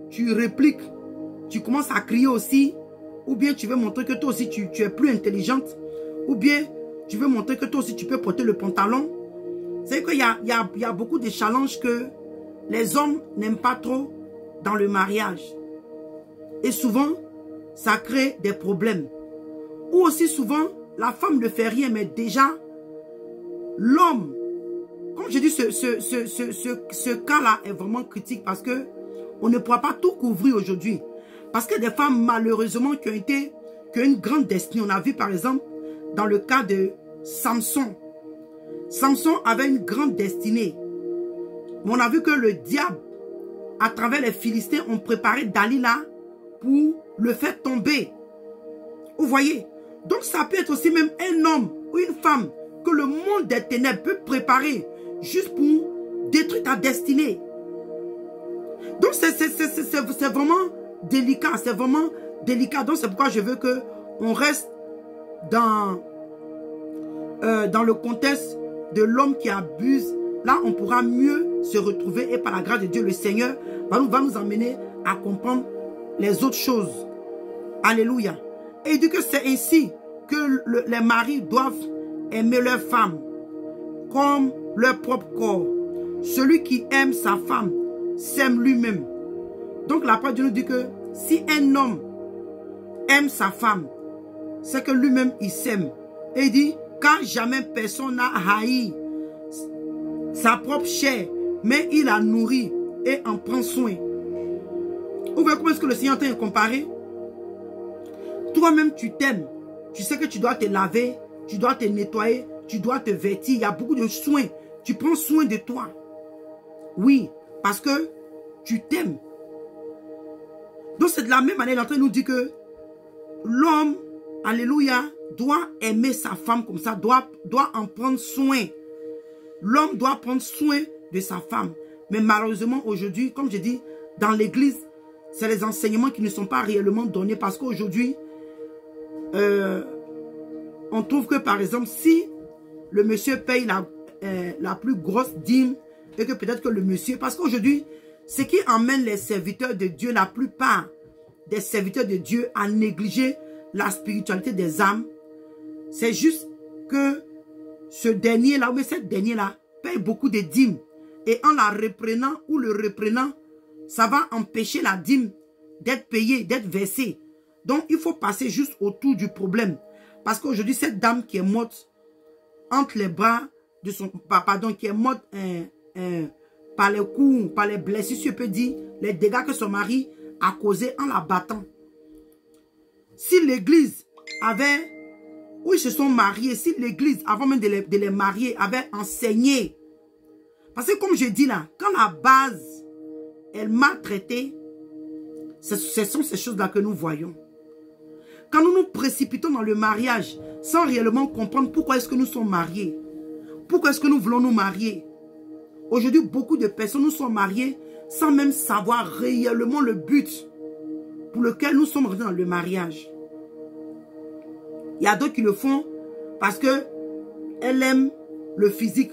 tu répliques, tu commences à crier aussi, ou bien tu veux montrer que toi aussi tu es plus intelligente, ou bien tu veux montrer que toi aussi tu peux porter le pantalon. C'est qu'il y a beaucoup de challenges que les hommes n'aiment pas trop dans le mariage. Et souvent, ça crée des problèmes. Ou aussi souvent, la femme ne fait rien, mais déjà, l'homme, comme je dis, ce cas-là est vraiment critique parce que on ne pourra pas tout couvrir aujourd'hui. Parce que des femmes, malheureusement, qui ont une grande destinée. On a vu, par exemple, dans le cas de Samson. Samson avait une grande destinée. Mais on a vu que le diable, à travers les Philistins, ont préparé Dalila pour le faire tomber. Vous voyez? Donc ça peut être aussi même un homme ou une femme que le monde des ténèbres peut préparer juste pour détruire ta destinée. Donc c'est vraiment délicat. C'est vraiment délicat. Donc c'est pourquoi je veux qu'on reste dans le contexte de l'homme qui abuse. Là, on pourra mieux se retrouver et par la grâce de Dieu, le Seigneur va nous emmener à comprendre les autres choses. Alléluia. Et il dit que c'est ainsi que les maris doivent aimer leur femme comme leur propre corps. Celui qui aime sa femme s'aime lui-même. Donc la parole de Dieu nous dit que si un homme aime sa femme, c'est que lui-même il s'aime. Et il dit, car jamais personne n'a haï sa propre chair, mais il la nourrit et en prend soin. Vous voyez comment est-ce que le Seigneur t'a comparé? Toi-même tu t'aimes. Tu sais que tu dois te laver, tu dois te nettoyer, tu dois te vêtir. Il y a beaucoup de soins. Tu prends soin de toi. Oui, parce que tu t'aimes. Donc c'est de la même manière, il est en train de nous dire que l'homme, alléluia, doit aimer sa femme comme ça, doit en prendre soin. L'homme doit prendre soin de sa femme. Mais malheureusement, aujourd'hui, comme je dis, dans l'église, c'est les enseignements qui ne sont pas réellement donnés. Parce qu'aujourd'hui, on trouve que, par exemple, si le monsieur paye la plus grosse dîme, et que peut-être que le monsieur... Parce qu'aujourd'hui, ce qui emmène les serviteurs de Dieu, la plupart des serviteurs de Dieu, à négliger la spiritualité des âmes, c'est juste que ce dernier-là, ou cette dernière-là, paye beaucoup de dîmes. Et en la reprenant ou le reprenant, ça va empêcher la dîme d'être payée, d'être versée. Donc, il faut passer juste autour du problème. Parce qu'aujourd'hui, cette dame qui est morte entre les bras de son... Pardon, qui est morte par les coups, par les blessures, si je peux dire, les dégâts que son mari a causés en la battant. Si l'église avait... où ils se sont mariés, si l'église, avant même de les marier, avait enseigné. Parce que comme je dis là, quand la base est maltraitée, ce sont ces choses-là que nous voyons. Quand nous nous précipitons dans le mariage, sans réellement comprendre pourquoi est-ce que nous sommes mariés, pourquoi est-ce que nous voulons nous marier. Aujourd'hui, beaucoup de personnes nous sont mariées sans même savoir réellement le but pour lequel nous sommes rentrés dans le mariage. Il y a d'autres qui le font parce qu'elle aime le physique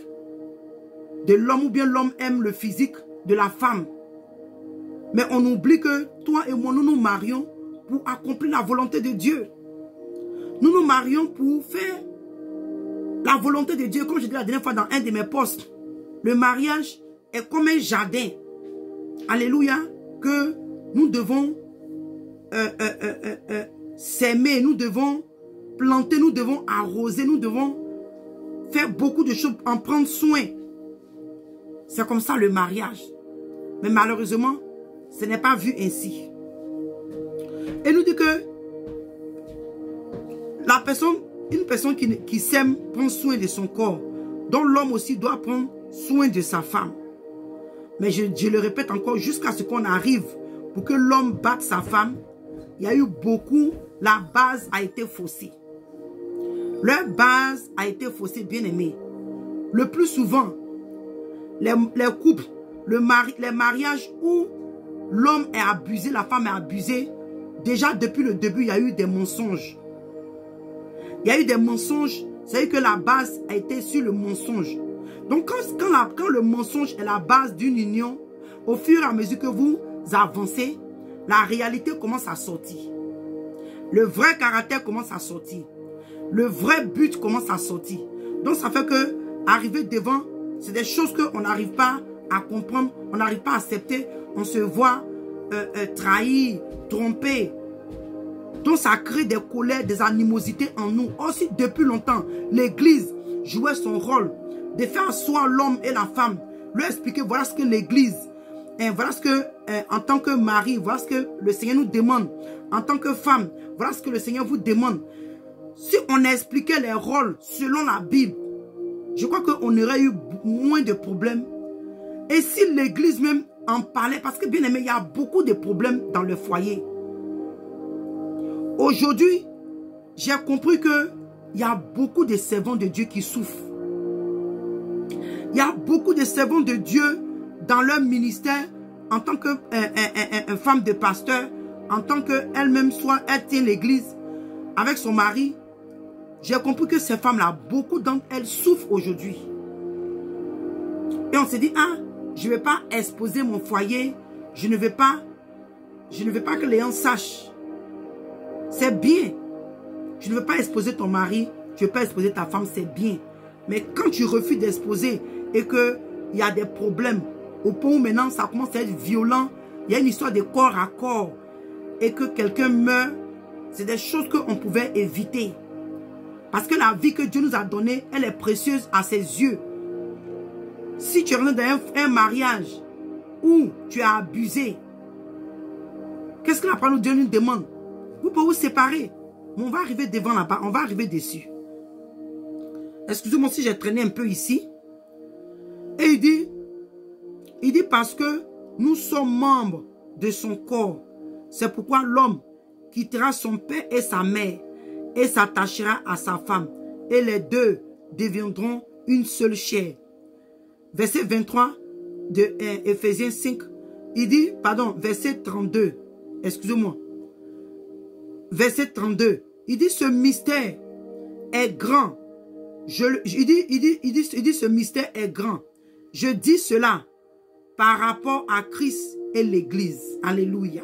de l'homme ou bien l'homme aime le physique de la femme. Mais on oublie que toi et moi, nous nous marions pour accomplir la volonté de Dieu. Nous nous marions pour faire la volonté de Dieu. Comme je dis la dernière fois dans un de mes posts, le mariage est comme un jardin. Alléluia. Que nous devons s'aimer, nous devons planter, nous devons arroser, nous devons faire beaucoup de choses, en prendre soin. C'est comme ça le mariage. Mais malheureusement, ce n'est pas vu ainsi. Et nous dit que la personne, une personne qui s'aime prend soin de son corps. Donc l'homme aussi doit prendre soin de sa femme. Mais je le répète encore, jusqu'à ce qu'on arrive pour que l'homme batte sa femme, il y a eu beaucoup, la base a été faussée. Leur base a été faussée, bien aimé. Le plus souvent, les couples, les mariages où l'homme est abusé, la femme est abusée, déjà depuis le début, il y a eu des mensonges. Il y a eu des mensonges, c'est-à-dire que la base a été sur le mensonge. Donc quand le mensonge est la base d'une union, au fur et à mesure que vous avancez, la réalité commence à sortir. Le vrai caractère commence à sortir. Le vrai but commence à sortir. Donc ça fait que arriver devant, c'est des choses qu'on n'arrive pas à comprendre, on n'arrive pas à accepter, on se voit trahi, trompé. Donc ça crée des colères, des animosités en nous. Aussi depuis longtemps, l'église jouait son rôle de faire asseoir l'homme et la femme, lui expliquer voilà ce que l'église, voilà ce que en tant que mari, voilà ce que le Seigneur nous demande, en tant que femme, voilà ce que le Seigneur vous demande. Si on expliquait les rôles selon la Bible, je crois qu'on aurait eu moins de problèmes. Et si l'église même en parlait, parce que bien aimé, il y a beaucoup de problèmes dans le foyer. Aujourd'hui, j'ai compris qu'il y a beaucoup de servants de Dieu qui souffrent. Il y a beaucoup de servants de Dieu dans leur ministère en tant que femme de pasteur, en tant qu'elle-même soit, elle tient l'église avec son mari. J'ai compris que ces femmes-là, beaucoup d'entre elles souffrent aujourd'hui. Et on s'est dit, ah, je ne vais pas exposer mon foyer, je ne vais pas que les gens sachent. C'est bien. Tu ne veux pas exposer ton mari, tu ne veux pas exposer ta femme, c'est bien. Mais quand tu refuses d'exposer et qu'il y a des problèmes, au point où maintenant ça commence à être violent, il y a une histoire de corps à corps et que quelqu'un meurt, c'est des choses qu'on pouvait éviter. Parce que la vie que Dieu nous a donnée, elle est précieuse à ses yeux. Si tu es rentré dans un mariage où tu as abusé, qu'est-ce que la parole de Dieu nous demande? Vous pouvez vous séparer. Mais on va arriver devant là-bas, on va arriver dessus. Excusez-moi si j'ai traîné un peu ici. Et il dit parce que nous sommes membres de son corps. C'est pourquoi l'homme quittera son père et sa mère et s'attachera à sa femme. Et les deux deviendront une seule chair. Verset 23 de Éphésiens 5. Il dit, pardon, verset 32. Excusez-moi. Verset 32. Il dit, ce mystère est grand. Il dit, ce mystère est grand. Je dis cela par rapport à Christ et l'Église. Alléluia.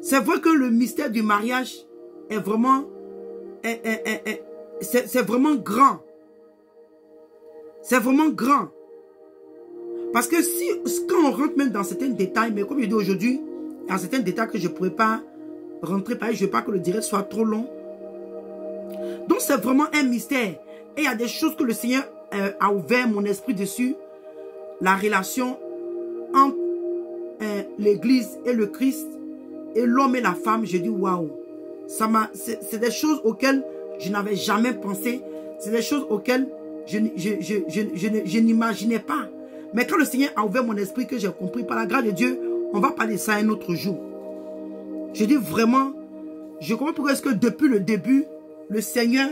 C'est vrai que le mystère du mariage est vraiment, c'est vraiment grand. C'est vraiment grand. Parce que si, quand on rentre même dans certains détails, mais comme je dis aujourd'hui, il y a certains détails que je ne pourrais pas rentrer, je ne veux pas que le direct soit trop long. Donc c'est vraiment un mystère. Et il y a des choses que le Seigneur a ouvert mon esprit dessus. La relation entre l'Église et le Christ, et l'homme et la femme, je dis waouh. C'est des choses auxquelles je n'avais jamais pensé. C'est des choses auxquelles je n'imaginais pas. Mais quand le Seigneur a ouvert mon esprit, que j'ai compris par la grâce de Dieu, on va parler de ça un autre jour. Je dis vraiment, je comprends pourquoi est-ce que depuis le début, le Seigneur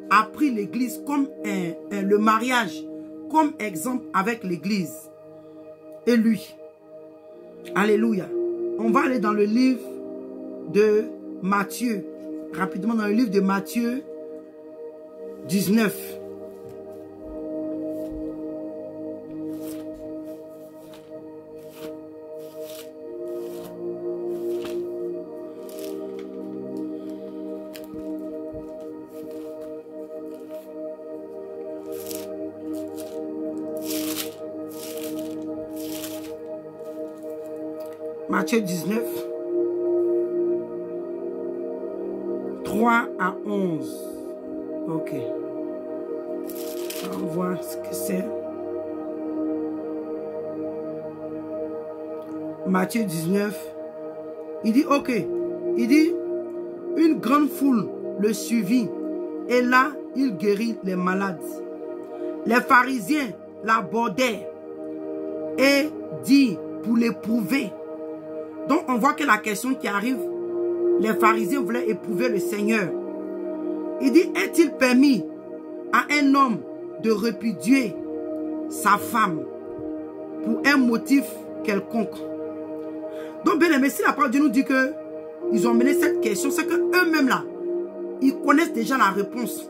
a pris l'église comme le mariage, comme exemple avec l'église et lui. Alléluia. On va aller dans le livre de Matthieu, rapidement dans le livre de Matthieu 19. Matthieu 19, 3 à 11. Ok. On voit ce que c'est. Matthieu 19. Il dit, ok. Il dit, une grande foule le suivit. Et là, il guérit les malades. Les pharisiens l'abordaient et dit pour l'éprouver. Donc, on voit que la question qui arrive, les pharisiens voulaient éprouver le Seigneur. Il dit, est-il permis à un homme de répudier sa femme pour un motif quelconque? Donc, bien aimé, si la parole de Dieu nous dit que ils ont mené cette question, c'est qu'eux-mêmes là, ils connaissent déjà la réponse.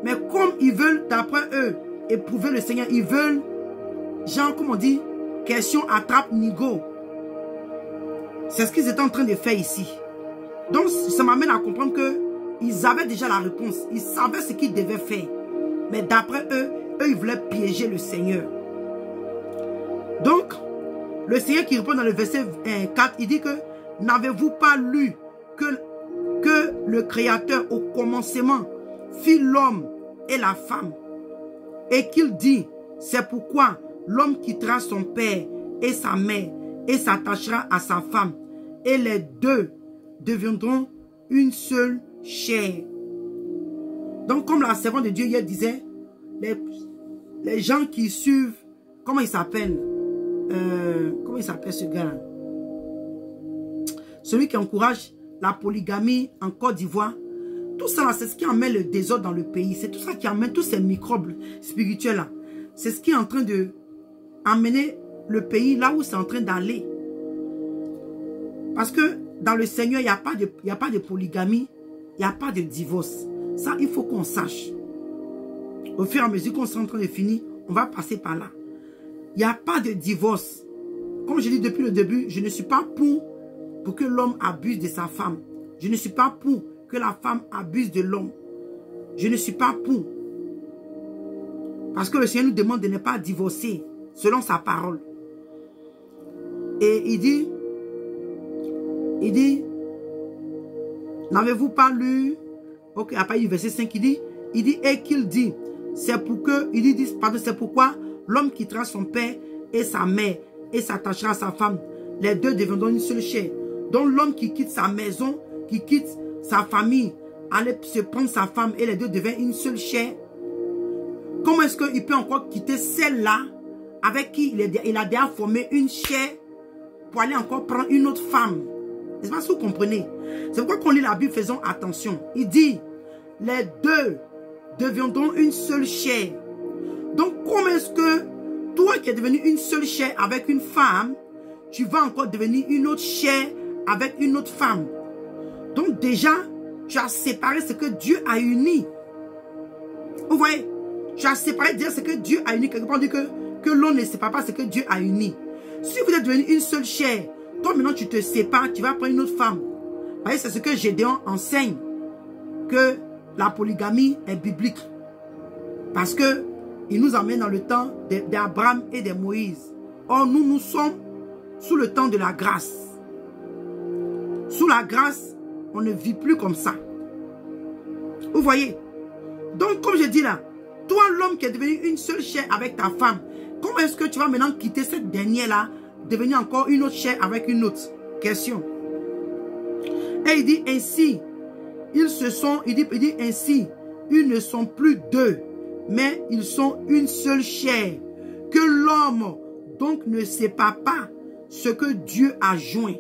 Mais comme ils veulent, d'après eux, éprouver le Seigneur, ils veulent, genre, comme on dit, question attrape-nigo. C'est ce qu'ils étaient en train de faire ici. Donc, ça m'amène à comprendre qu'ils avaient déjà la réponse. Ils savaient ce qu'ils devaient faire. Mais d'après eux, ils voulaient piéger le Seigneur. Donc, le Seigneur qui répond dans le verset 4, il dit que n'avez-vous pas lu que le Créateur au commencement fit l'homme et la femme? Et qu'il dit, c'est pourquoi l'homme quittera son père et sa mère et s'attachera à sa femme, et les deux deviendront une seule chair. Donc, comme la servante de Dieu hier disait, les gens qui suivent, comment il s'appelle? Comment il s'appelle ce gars-là? Celui qui encourage la polygamie en Côte d'Ivoire. Tout ça, c'est ce qui emmène le désordre dans le pays. C'est tout ça qui emmène tous ces microbes spirituels-là. C'est ce qui est en train de amener le pays là où c'est en train d'aller. Parce que dans le Seigneur, il n'y a pas de polygamie, il n'y a pas de divorce. Ça, il faut qu'on sache. Au fur et à mesure qu'on sera en train de finir, on va passer par là. Il n'y a pas de divorce. Comme je dis depuis le début, je ne suis pas pour que l'homme abuse de sa femme. Je ne suis pas pour que la femme abuse de l'homme. Je ne suis pas pour. Parce que le Seigneur nous demande de ne pas divorcer selon sa parole. Et il dit, n'avez-vous pas lu, ok, après le verset 5, il dit, et qu'il dit, c'est pour que, il dit, pardon, c'est pourquoi l'homme quittera son père et sa mère et s'attachera à sa femme. Les deux deviendront une seule chair. Donc l'homme qui quitte sa maison, qui quitte sa famille, allait se prendre sa femme et les deux deviennent une seule chair. Comment est-ce qu'il peut encore quitter celle-là avec qui il a déjà formé une chair pour aller encore prendre une autre femme? N'est-ce pas si vous comprenez? C'est pourquoi quand on lit la Bible, faisons attention. Il dit, les deux deviendront une seule chair. Donc, comment est-ce que toi qui es devenu une seule chair avec une femme, tu vas encore devenir une autre chair avec une autre femme? Donc déjà, tu as séparé ce que Dieu a uni. Vous voyez? Tu as séparé déjà ce que Dieu a uni. Quelque part, on dit que l'on ne sépare pas ce que Dieu a uni. Si vous êtes devenu une seule chair, toi maintenant tu te sépares, tu vas prendre une autre femme. Vous voyez, c'est ce que Gédéon enseigne, que la polygamie est biblique. Parce que il nous emmène dans le temps d'Abraham et de Moïse. Or, nous sommes sous le temps de la grâce. Sous la grâce, on ne vit plus comme ça. Vous voyez? Donc, comme je dis là, toi, l'homme qui est devenu une seule chair avec ta femme, comment est-ce que tu vas maintenant quitter cette dernière-là, devenir encore une autre chair avec une autre? Question. Et il dit ainsi, ils se sont, il dit ainsi, ils ne sont plus deux, mais ils sont une seule chair. Que l'homme donc ne sépare pas ce que Dieu a joint.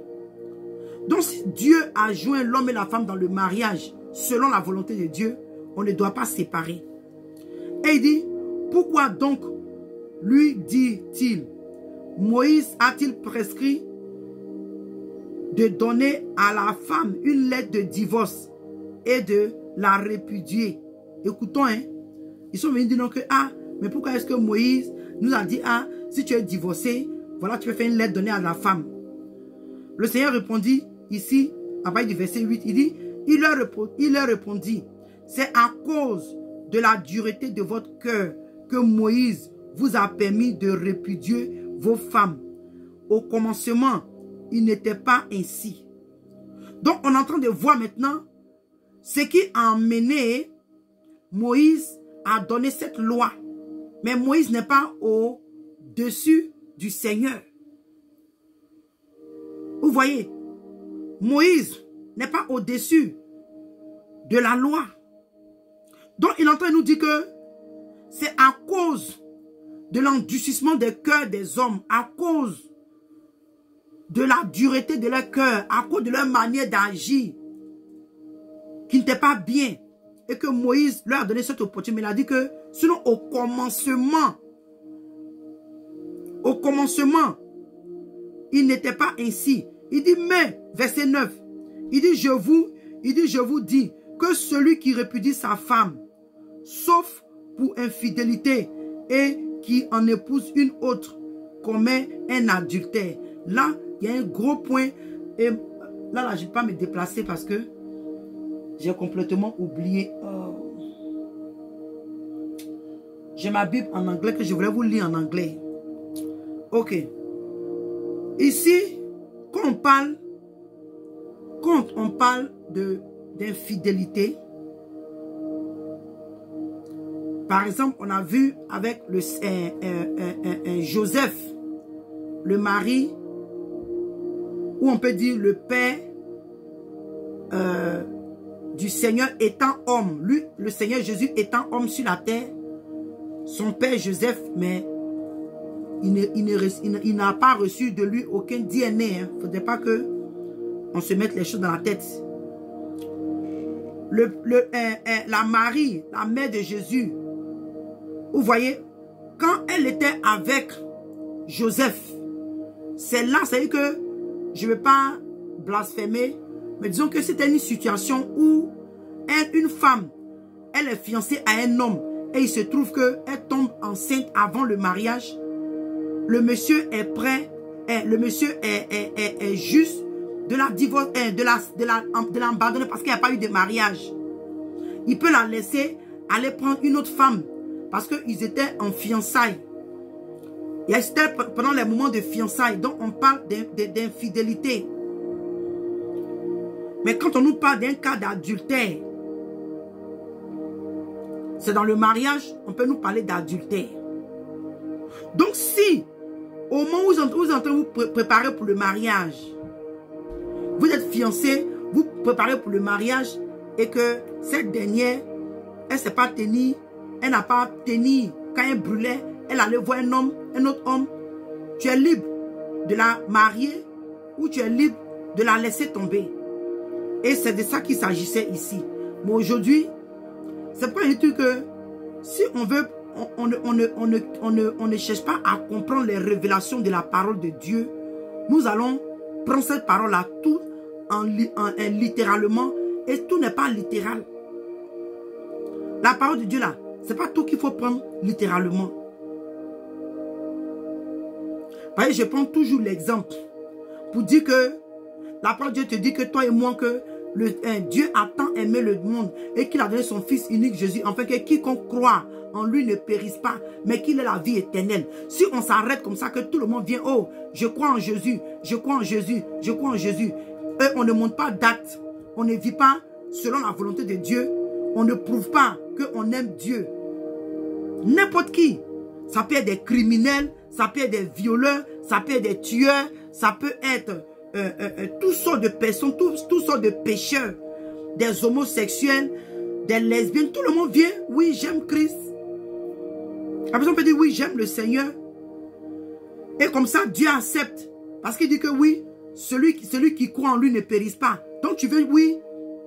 Donc si Dieu a joint l'homme et la femme dans le mariage, selon la volonté de Dieu, on ne doit pas séparer. Et il dit, pourquoi donc, lui dit-il, Moïse a-t-il prescrit de donner à la femme une lettre de divorce et de la répudier? Écoutons, hein. Ils sont venus dire non que, ah, mais pourquoi est-ce que Moïse nous a dit, ah, si tu es divorcé, voilà, tu peux faire une lettre donnée à la femme. Le Seigneur répondit, ici, à partir du verset 8, il dit, il leur répondit, c'est à cause de la dureté de votre cœur que Moïse vous a permis de répudier vos femmes. Au commencement, il n'était pas ainsi. Donc, on est en train de voir maintenant ce qui a amené Moïse à donner cette loi. Mais Moïse n'est pas au-dessus du Seigneur. Vous voyez, Moïse n'est pas au-dessus de la loi. Donc, il est en train de nous dire que c'est à cause de l'endurcissement des cœurs des hommes, à cause de la dureté de leur cœur, à cause de leur manière d'agir, qui n'était pas bien, et que Moïse leur a donné cette opportunité. Mais il a dit que, sinon au commencement, il n'était pas ainsi. Il dit, mais, verset 9, il dit, je vous dis que celui qui répudie sa femme, sauf pour infidélité, et qui en épouse une autre, commet un adultère. Là, il y a un gros point. Et là, je ne vais pas me déplacer parce que j'ai complètement oublié. J'ai ma Bible en anglais que je voulais vous lire en anglais. Ok. Ici, quand on parle d'infidélité, par exemple, on a vu avec Joseph, le mari, ou on peut dire le père du Seigneur étant homme. Lui, le Seigneur Jésus étant homme sur la terre, son père Joseph, mais il n'a pas reçu de lui aucun DNA. Il ne faudrait pas que on se mette les choses dans la tête. La Marie, la mère de Jésus, vous voyez, quand elle était avec Joseph, c'est là, c'est-à-dire que je ne vais pas blasphémer, mais disons que c'était une situation où une femme, elle est fiancée à un homme et il se trouve qu'elle tombe enceinte avant le mariage. Le monsieur est prêt, le monsieur est juste de la divorce, de l'abandonner parce qu'il n'y a pas eu de mariage. Il peut la laisser aller prendre une autre femme parce qu'ils étaient en fiançailles. Et c'était pendant les moments de fiançailles. Donc on parle d'infidélité. Mais quand on nous parle d'un cas d'adultère, c'est dans le mariage, on peut nous parler d'adultère. Donc si, au moment où vous êtes en train de vous préparer pour le mariage, vous êtes fiancé, vous préparez pour le mariage et que cette dernière, elle ne s'est pas tenue, elle n'a pas tenu quand elle brûlait, elle allait voir un homme, un autre homme, tu es libre de la marier ou tu es libre de la laisser tomber. Et c'est de ça qu'il s'agissait ici. Mais aujourd'hui, c'est pourquoi je dis que si on veut, on ne cherche pas à comprendre les révélations de la parole de Dieu, nous allons prendre cette parole-là tout en littéralement, et tout n'est pas littéral. La parole de Dieu là, c'est pas tout qu'il faut prendre littéralement. Voyez, je prends toujours l'exemple pour dire que la parole de Dieu te dit que toi et moi, que Dieu a tant aimé le monde et qu'il a donné son Fils unique Jésus, afin que quiconque croit en lui ne périsse pas, mais qu'il ait la vie éternelle. Si on s'arrête comme ça, que tout le monde vient, oh, je crois en Jésus, je crois en Jésus, je crois en Jésus, et on ne monte pas d'actes, on ne vit pas selon la volonté de Dieu, on ne prouve pas qu'on aime Dieu. N'importe qui, ça peut être des criminels, ça peut être des violeurs, ça peut être des tueurs, ça peut être toutes sortes de personnes, toutes sortes de pécheurs, des homosexuels, des lesbiennes, tout le monde vient, oui, j'aime Christ. La personne peut dire, oui, j'aime le Seigneur. Et comme ça, Dieu accepte. Parce qu'il dit que oui, celui qui croit en lui ne périsse pas. Donc tu veux, oui,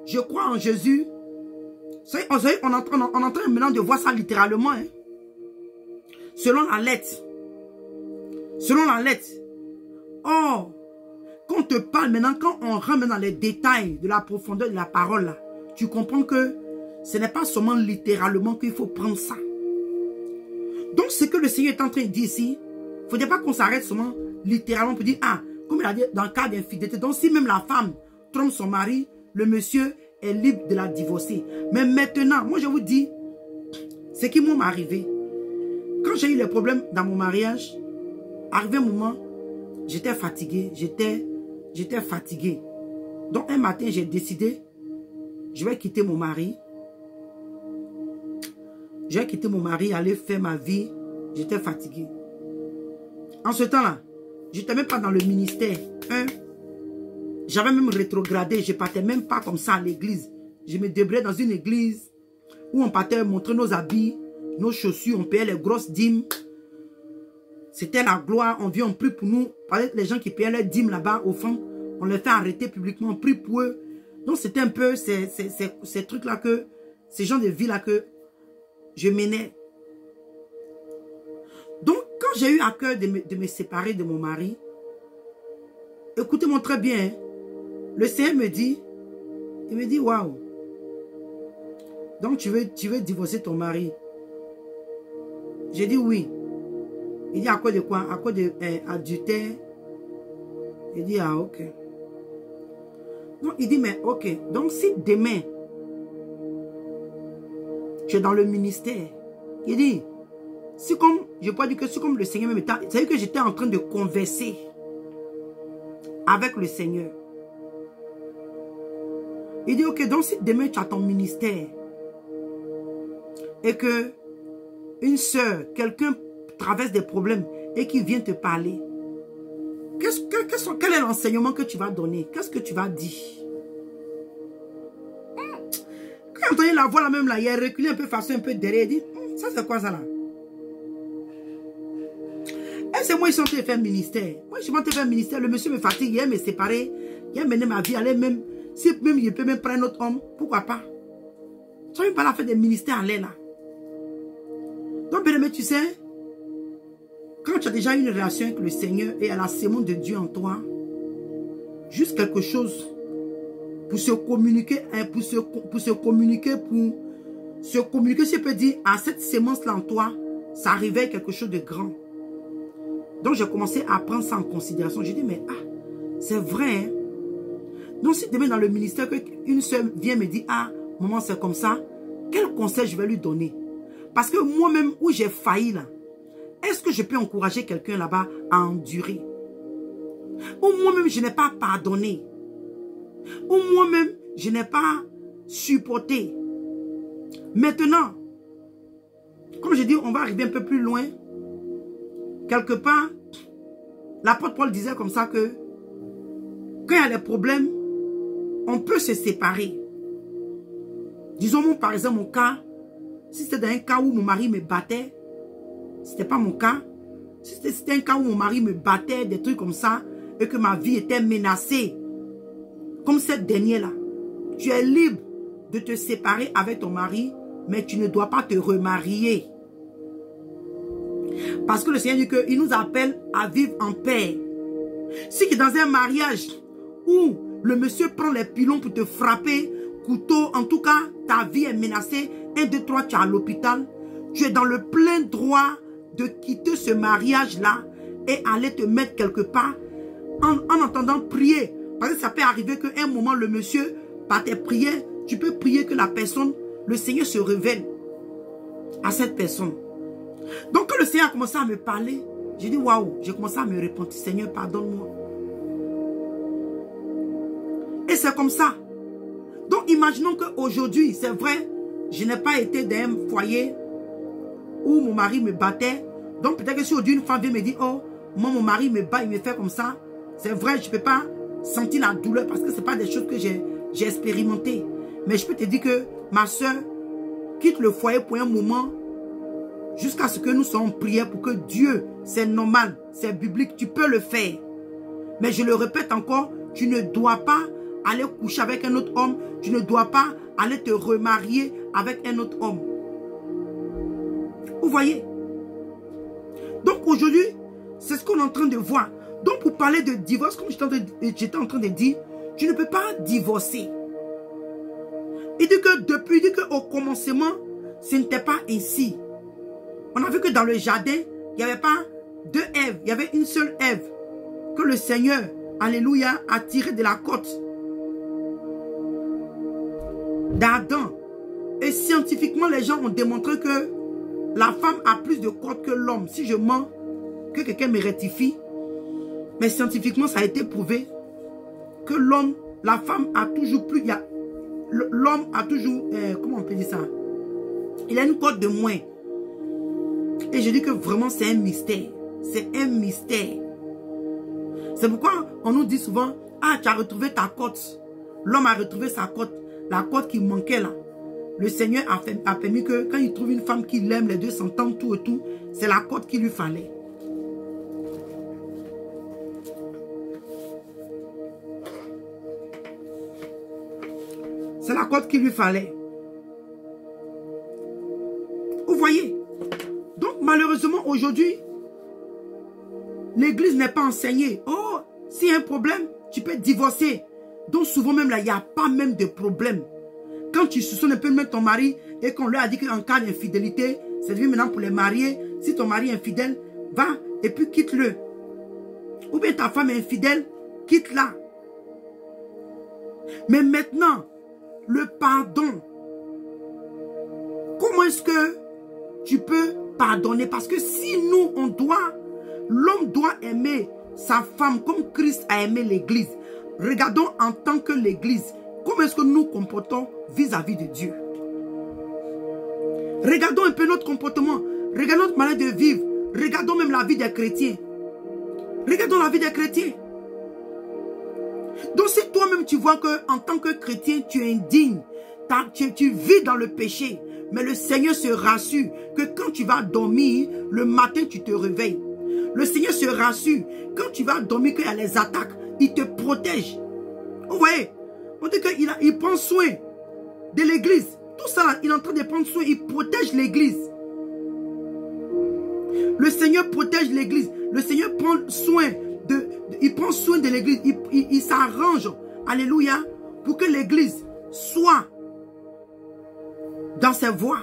je crois en Jésus. On est en train maintenant de voir ça littéralement. Hein. Selon la lettre. Selon la lettre. Oh, quand on te parle maintenant, quand on rentre dans les détails de la profondeur de la parole, là, tu comprends que ce n'est pas seulement littéralement qu'il faut prendre ça. Donc, ce que le Seigneur est en train de dire ici, il ne faudrait pas qu'on s'arrête seulement littéralement pour dire, ah, comme il a dit dans le cas d'infidélité. Donc, si même la femme trompe son mari, le monsieur est libre de la divorcer. Mais maintenant, moi je vous dis, ce qui m'est arrivé. Quand j'ai eu les problèmes dans mon mariage, arrivé un moment, j'étais fatigué, j'étais fatigué. Donc un matin, j'ai décidé, je vais quitter mon mari. Je vais quitter mon mari, aller faire ma vie. J'étais fatigué. En ce temps-là, je n'étais même pas dans le ministère. J'avais même rétrogradé. Je ne partais même pas comme ça à l'église. Je me débrouillais dans une église où on partait montrer nos habits, nos chaussures, on payait les grosses dîmes. C'était la gloire. On vient, on prie pour nous. Les gens qui payaient les dîmes là-bas, au fond, on les fait arrêter publiquement, on prie pour eux. Donc c'était un peu ces trucs-là que, ces gens de vie-là que je menais. Donc, quand j'ai eu à cœur de me séparer de mon mari, écoutez-moi très bien, hein, le Seigneur me dit, il me dit, waouh, donc tu veux divorcer ton mari? J'ai dit oui. Il dit, à cause de quoi? À cause d'adultère. Il dit, ah, ok. Donc, il dit, mais ok, donc si demain, tu es dans le ministère, il dit, si comme, je peux dire que si comme le Seigneur me mettait, c'est-à-dire que j'étais en train de converser avec le Seigneur. Il dit, ok, donc si demain tu as ton ministère et que une soeur, quelqu'un traverse des problèmes et qui vient te parler, quel est l'enseignement que tu vas donner? Qu'est-ce que tu vas dire? Quand Anthony la voit là même là, il a reculé un peu façon un peu derrière, il dit, ça c'est quoi ça là? Et c'est moi qui suis en train de faire un ministère. Moi je suis en train de faire un ministère, le monsieur me fatigue, il a me séparer, il a mené ma vie, aller même, si même il peut même prendre un autre homme, pourquoi pas? Tu n'as pas la faire des ministères en l'air là. Donc bien aimé, tu sais, quand tu as déjà une relation avec le Seigneur et à la sémence de Dieu en toi, juste quelque chose pour se communiquer, pour se communiquer, si je peux dire, à cette sémence-là en toi, ça réveille quelque chose de grand. Donc j'ai commencé à prendre ça en considération. J'ai dit, mais ah, c'est vrai. Hein? Donc si demain dans le ministère, une soeur vient me dire, ah, maman c'est comme ça, quel conseil je vais lui donner? Parce que moi-même, où j'ai failli là, est-ce que je peux encourager quelqu'un là-bas à endurer? Ou moi-même, je n'ai pas pardonné? Ou moi-même, je n'ai pas supporté? Maintenant, comme je dis, on va arriver un peu plus loin. Quelque part, l'apôtre Paul disait comme ça que quand il y a des problèmes, on peut se séparer. Disons, par exemple, mon cas, si c'était dans un cas où mon mari me battait, c'était pas mon cas. Si c'était un cas où mon mari me battait, des trucs comme ça, et que ma vie était menacée comme cette dernière-là. Tu es libre de te séparer avec ton mari, mais tu ne dois pas te remarier. Parce que le Seigneur dit qu'il nous appelle à vivre en paix. Si tu es dans un mariage où le monsieur prend les pilons pour te frapper, couteau, en tout cas, ta vie est menacée, 1, 2, 3, tu es à l'hôpital, tu es dans le plein droit de quitter ce mariage-là et aller te mettre quelque part en entendant prier. Parce que ça peut arriver qu'à un moment, le monsieur, par tes prières, tu peux prier que la personne, le Seigneur se révèle à cette personne. Donc, quand le Seigneur a commencé à me parler, j'ai dit, waouh, j'ai commencé à me repentir. Seigneur, pardonne-moi. Et c'est comme ça. Donc, imaginons qu'aujourd'hui, c'est vrai, je n'ai pas été dans un foyer où mon mari me battait. Donc, peut-être que si aujourd'hui une femme vient me dire, oh, moi, mon mari me bat, il me fait comme ça. C'est vrai, je ne peux pas sentir la douleur parce que ce n'est pas des choses que j'ai expérimentées. Mais je peux te dire que ma soeur quitte le foyer pour un moment jusqu'à ce que nous soyons en prière pour que Dieu, c'est normal, c'est biblique, tu peux le faire. Mais je le répète encore, tu ne dois pas aller coucher avec un autre homme, tu ne dois pas aller te remarier avec un autre homme. Vous voyez? Donc aujourd'hui, c'est ce qu'on est en train de voir. Donc pour parler de divorce, comme j'étais en train de dire, tu ne peux pas divorcer. Il dit que qu'au commencement, ce n'était pas ainsi. On a vu que dans le jardin, il n'y avait pas deux Èves, il y avait une seule Ève que le Seigneur, alléluia, a tiré de la côte d'Adam. Et scientifiquement, les gens ont démontré que la femme a plus de côtes que l'homme. Si je mens, que quelqu'un me rectifie. Mais scientifiquement, ça a été prouvé que l'homme, la femme a toujours plus... L'homme a toujours... comment on peut dire ça? Il a une côte de moins. Et je dis que vraiment, c'est un mystère. C'est un mystère. C'est pourquoi on nous dit souvent, ah, tu as retrouvé ta côte. L'homme a retrouvé sa côte. La côte qui manquait là. Le Seigneur a permis que quand il trouve une femme qui l'aime, les deux s'entendent tout et tout, c'est la côte qu'il lui fallait. C'est la côte qu'il lui fallait. Vous voyez? Donc malheureusement aujourd'hui, l'église n'est pas enseignée. Oh, s'il y a un problème, tu peux divorcer. Donc souvent même là, il n'y a pas même de problème. Quand tu soupçonnes un peu même ton mari et qu'on lui a dit qu'en cas d'infidélité, c'est devenu maintenant pour les mariés. Si ton mari est infidèle, va et puis quitte-le. Ou bien ta femme est infidèle, quitte-la. Mais maintenant, le pardon. Comment est-ce que tu peux pardonner? Parce que si nous, l'homme doit aimer sa femme comme Christ a aimé l'église. Regardons en tant que l'église, comment est-ce que nous comportons vis-à-vis de Dieu. Regardons un peu notre comportement. Regardons notre manière de vivre. Regardons même la vie des chrétiens. Regardons la vie des chrétiens. Donc si toi-même tu vois qu'en tant que chrétien, tu es indigne, tu vis dans le péché, mais le Seigneur se rassure que quand tu vas dormir, le matin tu te réveilles. Le Seigneur se rassure, quand tu vas dormir, qu'il y a les attaques, il te protège. Vous voyez, on dit qu'il prend soin de l'église. Tout ça, il est en train de prendre soin, il protège l'église. Le Seigneur protège l'église. Le Seigneur prend soin il prend soin de l'église. Il s'arrange, alléluia, pour que l'église soit dans ses voies.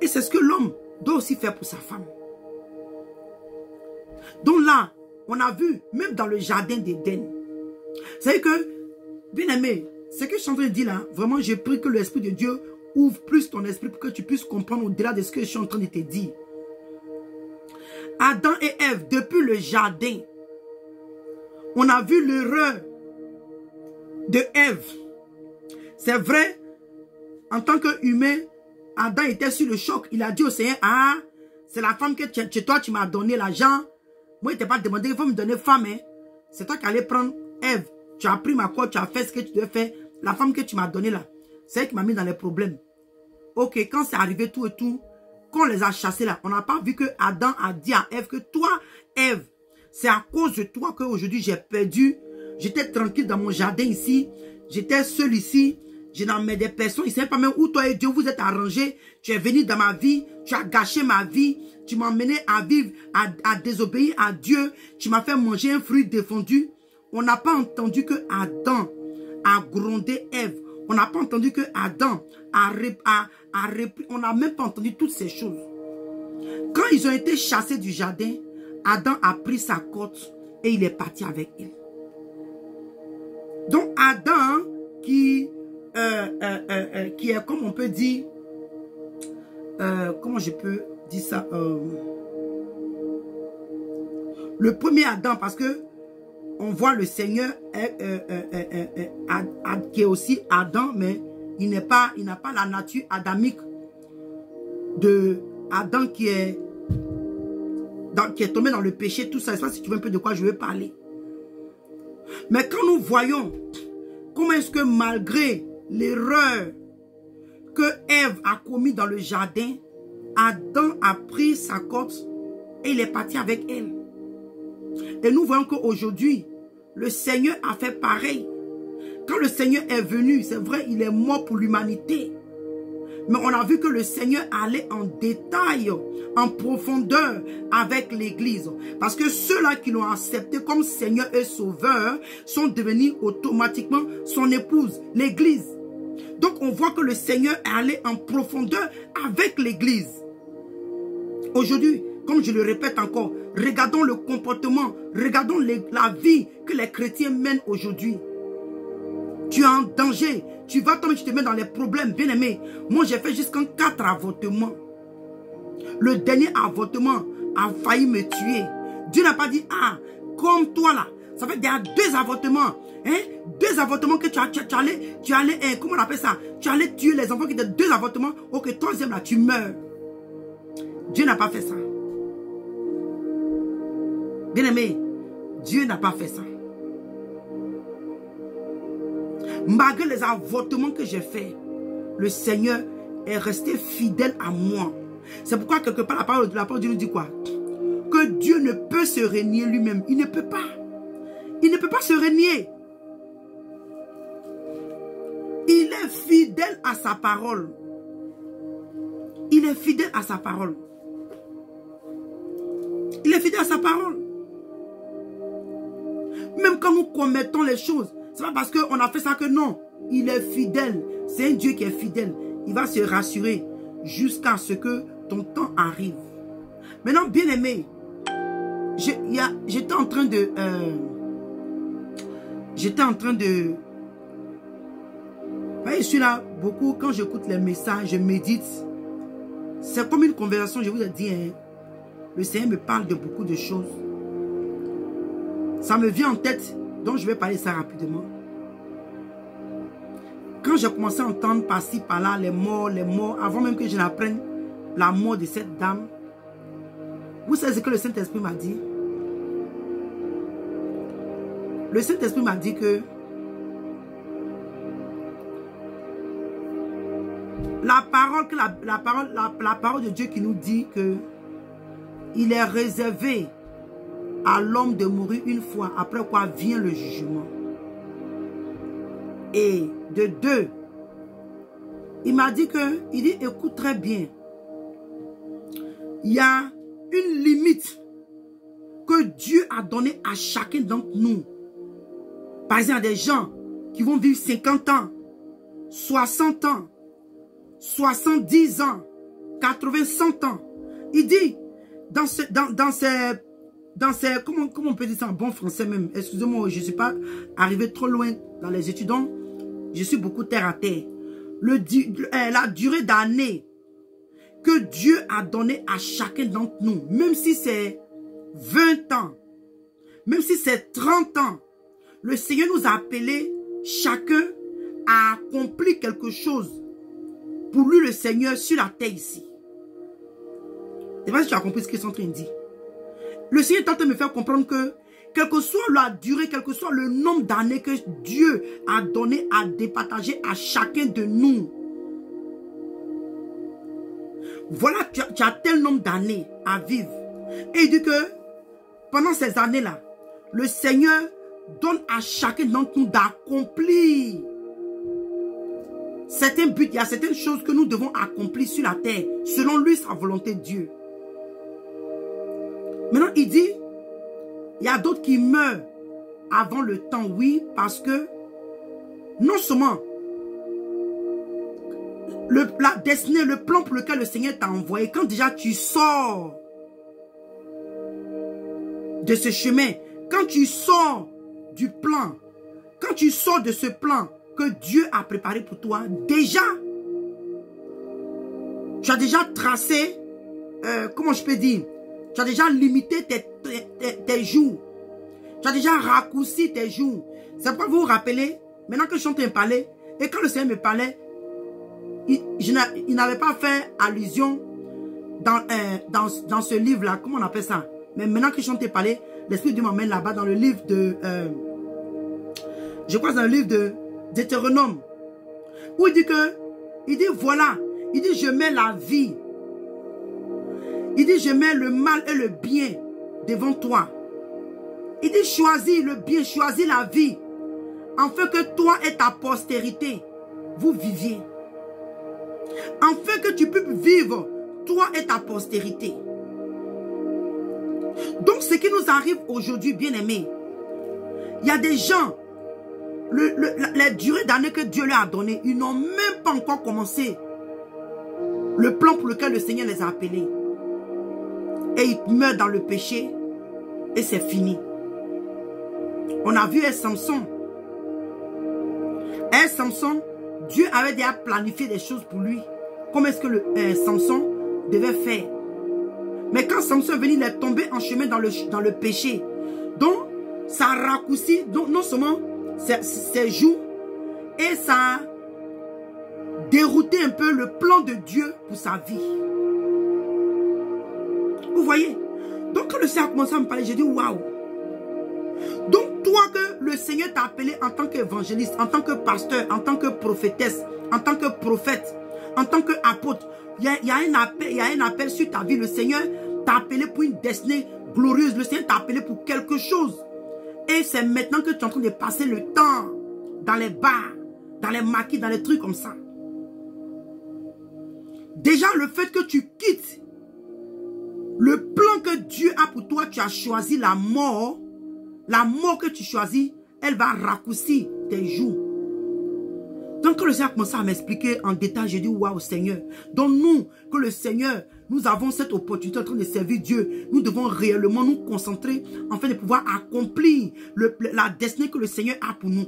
Et c'est ce que l'homme doit aussi faire pour sa femme. Donc là, on a vu, même dans le jardin d'Éden, c'est que, bien aimé, ce que je suis en train de dire là, vraiment, je prie que l'Esprit de Dieu ouvre plus ton esprit pour que tu puisses comprendre au-delà de ce que je suis en train de te dire. Adam et Ève, depuis le jardin, on a vu l'erreur de Ève. C'est vrai, en tant qu'humain, Adam était sur le choc. Il a dit au Seigneur, ah, c'est la femme que chez toi tu m'as donné l'argent. Moi, il ne t'a pas demandé, il faut me donner femme. Hein. C'est toi qui allais prendre Ève. Tu as pris ma côte, tu as fait ce que tu devais faire. La femme que tu m'as donnée là, c'est elle qui m'a mis dans les problèmes. Ok, quand c'est arrivé tout et tout, qu'on les a chassés là, on n'a pas vu que Adam a dit à Ève que toi, Ève, C'est à cause de toi qu'aujourd'hui j'ai perdu. J'étais tranquille dans mon jardin ici. J'étais seul ici. Je n'emmènais personne. Il ne savait pas même où toi et Dieu vous êtes arrangés. Tu es venu dans ma vie. Tu as gâché ma vie. Tu m'as emmené à vivre, à désobéir à Dieu. Tu m'as fait manger un fruit défendu. On n'a pas entendu que Adam a grondé Ève. On n'a pas entendu que Adam a repris. On n'a même pas entendu toutes ces choses. Quand ils ont été chassés du jardin, Adam a pris sa côte et il est parti avec elle. Donc Adam qui est, comme on peut dire, comment je peux dire ça, le premier Adam, parce que on voit le Seigneur qui est aussi Adam, mais il n'a pas la nature adamique de Adam qui est tombé dans le péché, tout ça. Je ne sais pas si tu vois un peu de quoi je veux parler. Mais quand nous voyons comment est-ce que malgré l'erreur que Ève a commis dans le jardin, Adam a pris sa côte et il est parti avec elle. Et nous voyons qu'aujourd'hui, le Seigneur a fait pareil. Quand le Seigneur est venu, c'est vrai, il est mort pour l'humanité. Mais on a vu que le Seigneur allait en détail, en profondeur avec l'Église. Parce que ceux-là qui l'ont accepté comme Seigneur et Sauveur sont devenus automatiquement son épouse, l'Église. Donc on voit que le Seigneur est allé en profondeur avec l'Église. Aujourd'hui, comme je le répète encore, regardons le comportement, regardons la vie que les chrétiens mènent aujourd'hui. Tu es en danger. Tu vas tomber, tu te mets dans les problèmes, bien aimé. Moi, j'ai fait jusqu'en 4 avortements. Le dernier avortement a failli me tuer. Dieu n'a pas dit, ah, comme toi là, ça fait déjà 2 avortements. Hein? 2 avortements que tu allais, comment on appelle ça? Tu allais tuer les enfants qui étaient 2 avortements. Ok, 3e là, tu meurs. Dieu n'a pas fait ça. Bien aimé, Dieu n'a pas fait ça. Malgré les avortements que j'ai faits, le Seigneur est resté fidèle à moi. C'est pourquoi quelque part la parole de Dieu nous dit quoi? Que Dieu ne peut se renier lui-même. Il ne peut pas. Il ne peut pas se renier. Il est fidèle à sa parole. Il est fidèle à sa parole. Il est fidèle à sa parole. Même quand nous commettons les choses, c'est pas parce qu'on a fait ça que non. Il est fidèle. C'est un Dieu qui est fidèle. Il va se rassurer jusqu'à ce que ton temps arrive. Maintenant, bien aimé, j'étais en train de... je suis là beaucoup, quand j'écoute les messages, je médite. C'est comme une conversation, je vous ai dit, hein, le Seigneur me parle de beaucoup de choses. Ça me vient en tête, donc je vais parler ça rapidement. Quand j'ai commencé à entendre par-ci, par-là, les morts, avant même que je n'apprenne la mort de cette dame, vous savez ce que le Saint-Esprit m'a dit? Le Saint-Esprit m'a dit que la parole de Dieu qui nous dit que il est réservé à l'homme de mourir une fois, après quoi vient le jugement. Et de 2, il m'a dit que, il dit, écoute très bien, il y a une limite que Dieu a donnée à chacun d'entre nous. Par exemple, il y a des gens qui vont vivre 50 ans, 60 ans, 70 ans, 80, 100 ans. Il dit, dans ces comment on peut dire ça en bon français même? Excusez-moi, je ne suis pas arrivé trop loin dans les étudiants. Je suis beaucoup terre à terre. La durée d'année que Dieu a donnée à chacun d'entre nous, même si c'est 20 ans, même si c'est 30 ans, le Seigneur nous a appelés chacun à accomplir quelque chose pour lui, le Seigneur, sur la terre ici. Je ne sais pas si tu as compris ce qu'ils sont en train de dire. Le Seigneur est en train de me faire comprendre que, quelle que soit la durée, quel que soit le nombre d'années que Dieu a donné à départager à chacun de nous, voilà, tu as tel nombre d'années à vivre. Et il dit que pendant ces années-là, le Seigneur donne à chacun d'entre nous d'accomplir certains buts. Il y a certaines choses que nous devons accomplir sur la terre, selon lui, sa volonté de Dieu. Maintenant, il dit, il y a d'autres qui meurent avant le temps, oui, parce que non seulement la destinée, le plan pour lequel le Seigneur t'a envoyé, quand déjà tu sors de ce chemin, quand tu sors du plan, quand tu sors de ce plan que Dieu a préparé pour toi, déjà, tu as déjà tracé, comment je peux dire, tu as déjà limité tes jours, tu as déjà raccourci tes jours. C'est pourquoi vous vous rappelez, maintenant que je suis en train de parler, et quand le Seigneur me parlait, il n'avait pas fait allusion dans ce livre-là, comment on appelle ça? Mais maintenant que je suis en train de parler, l'Esprit de Dieu m'emmène là-bas dans le livre de... je crois dans le livre d'Hétéronome, où il dit voilà, il dit je mets la vie, il dit je mets le mal et le bien devant toi. Il dit choisis le bien, choisis la vie, afin que toi et ta postérité, vous viviez. Afin que tu puisses vivre, toi et ta postérité. Donc ce qui nous arrive aujourd'hui, bien-aimés, il y a des gens, la durée d'année que Dieu leur a donnée, ils n'ont même pas encore commencé le plan pour lequel le Seigneur les a appelés. Et ils meurent dans le péché et c'est fini. On a vu Samson. Samson, Dieu avait déjà planifié des choses pour lui. Comment est-ce que Samson devait faire? Mais quand Samson est venu, il est tombé en chemin dans le péché. Donc, ça a raccourci, donc non seulement ses jours, et ça a dérouté un peu le plan de Dieu pour sa vie. Vous voyez? Donc, quand le Seigneur a commencé à me parler, j'ai dit, waouh! Donc, toi que le Seigneur t'a appelé en tant qu'évangéliste, en tant que pasteur, en tant que prophétesse, en tant que prophète, en tant qu'apôtre, il y a un appel sur ta vie. Le Seigneur t'a appelé pour une destinée glorieuse. Le Seigneur t'a appelé pour quelque chose. Et c'est maintenant que tu es en train de passer le temps dans les bars, dans les maquis, dans les trucs comme ça. Déjà, le fait que tu quittes le plan que Dieu a pour toi, tu as choisi la mort. La mort que tu choisis, elle va raccourcir tes jours. Donc quand le Seigneur a commencé à m'expliquer en détail, j'ai dit waouh Seigneur. Donc nous, que le Seigneur, nous avons cette opportunité en train de servir Dieu. Nous devons réellement nous concentrer afin de pouvoir accomplir la destinée que le Seigneur a pour nous.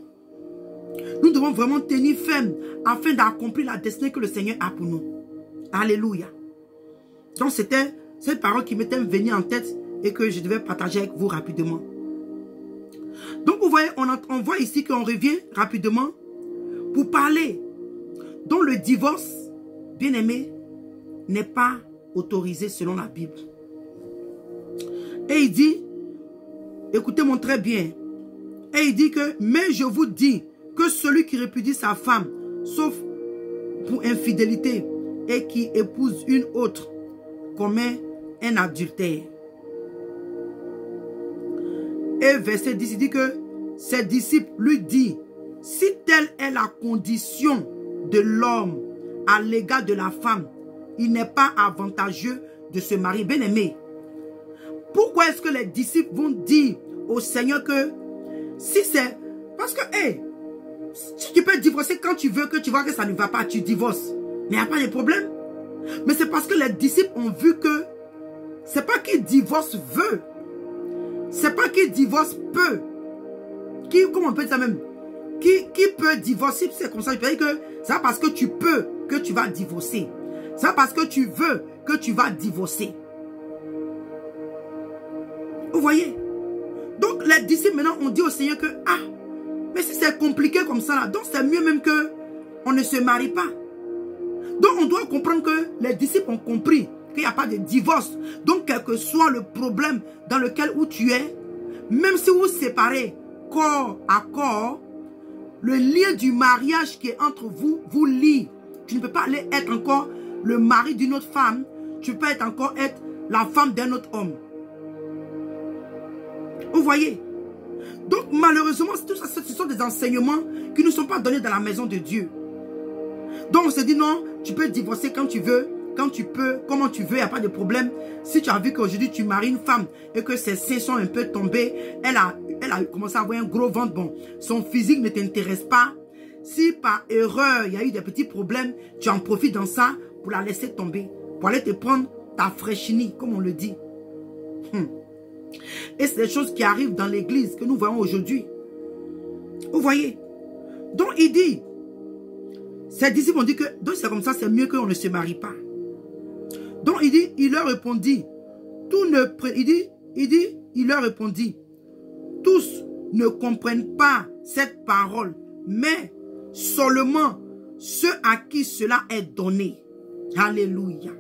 Nous devons vraiment tenir ferme afin d'accomplir la destinée que le Seigneur a pour nous. Alléluia. Donc c'était cette parole qui m'était venue en tête et que je devais partager avec vous rapidement. Donc vous voyez, on voit ici qu'on revient rapidement pour parler dont le divorce, bien aimé, n'est pas autorisé selon la Bible. Et il dit, écoutez-moi très bien, et il dit que, mais je vous dis que celui qui répudie sa femme, sauf pour infidélité, et qui épouse une autre, commet un adultère. Et verset 10, il dit que ses disciples lui disent, si telle est la condition de l'homme à l'égard de la femme, il n'est pas avantageux de se marier. Bien aimé, pourquoi est-ce que les disciples vont dire au Seigneur que si c'est... Parce que, si tu peux divorcer quand tu veux, que tu vois que ça ne va pas, tu divorces. Mais il n'y a pas de problème. Mais c'est parce que les disciples ont vu que c'est pas qui divorce veut. C'est pas qui divorce peut. Comment on peut dire ça même? Qui peut divorcer? C'est comme ça. Je peux dire que c'est pas parce que tu peux que tu vas divorcer. C'est pas parce que tu veux que tu vas divorcer. Vous voyez? Donc les disciples maintenant ont dit au Seigneur que mais si c'est compliqué comme ça là, donc c'est mieux même que on ne se marie pas. Donc on doit comprendre que les disciples ont compris qu'il n'y a pas de divorce. Donc quel que soit le problème dans lequel où tu es, même si vous vous séparez corps à corps, le lien du mariage qui est entre vous, vous lie. Tu ne peux pas aller être encore le mari d'une autre femme. Tu peux encore être la femme d'un autre homme. Vous voyez? Donc malheureusement, tout ça, ce sont des enseignements qui ne sont pas donnés dans la maison de Dieu. Donc on se dit non, tu peux divorcer quand tu veux, quand tu peux, comment tu veux, il n'y a pas de problème. Si tu as vu qu'aujourd'hui tu maries une femme et que ses seins sont un peu tombés, elle a commencé à avoir un gros ventre, bon, son physique ne t'intéresse pas. Si par erreur il y a eu des petits problèmes, tu en profites dans ça pour la laisser tomber, pour aller te prendre ta fraîchinie, comme on le dit. Et c'est des choses qui arrivent dans l'église que nous voyons aujourd'hui. Vous voyez? Donc il dit, ses disciples ont dit que, donc c'est comme ça, c'est mieux qu'on ne se marie pas. Donc il dit, il leur répondit, il leur répondit, tous ne comprennent pas cette parole, mais seulement ceux à qui cela est donné. Alléluia.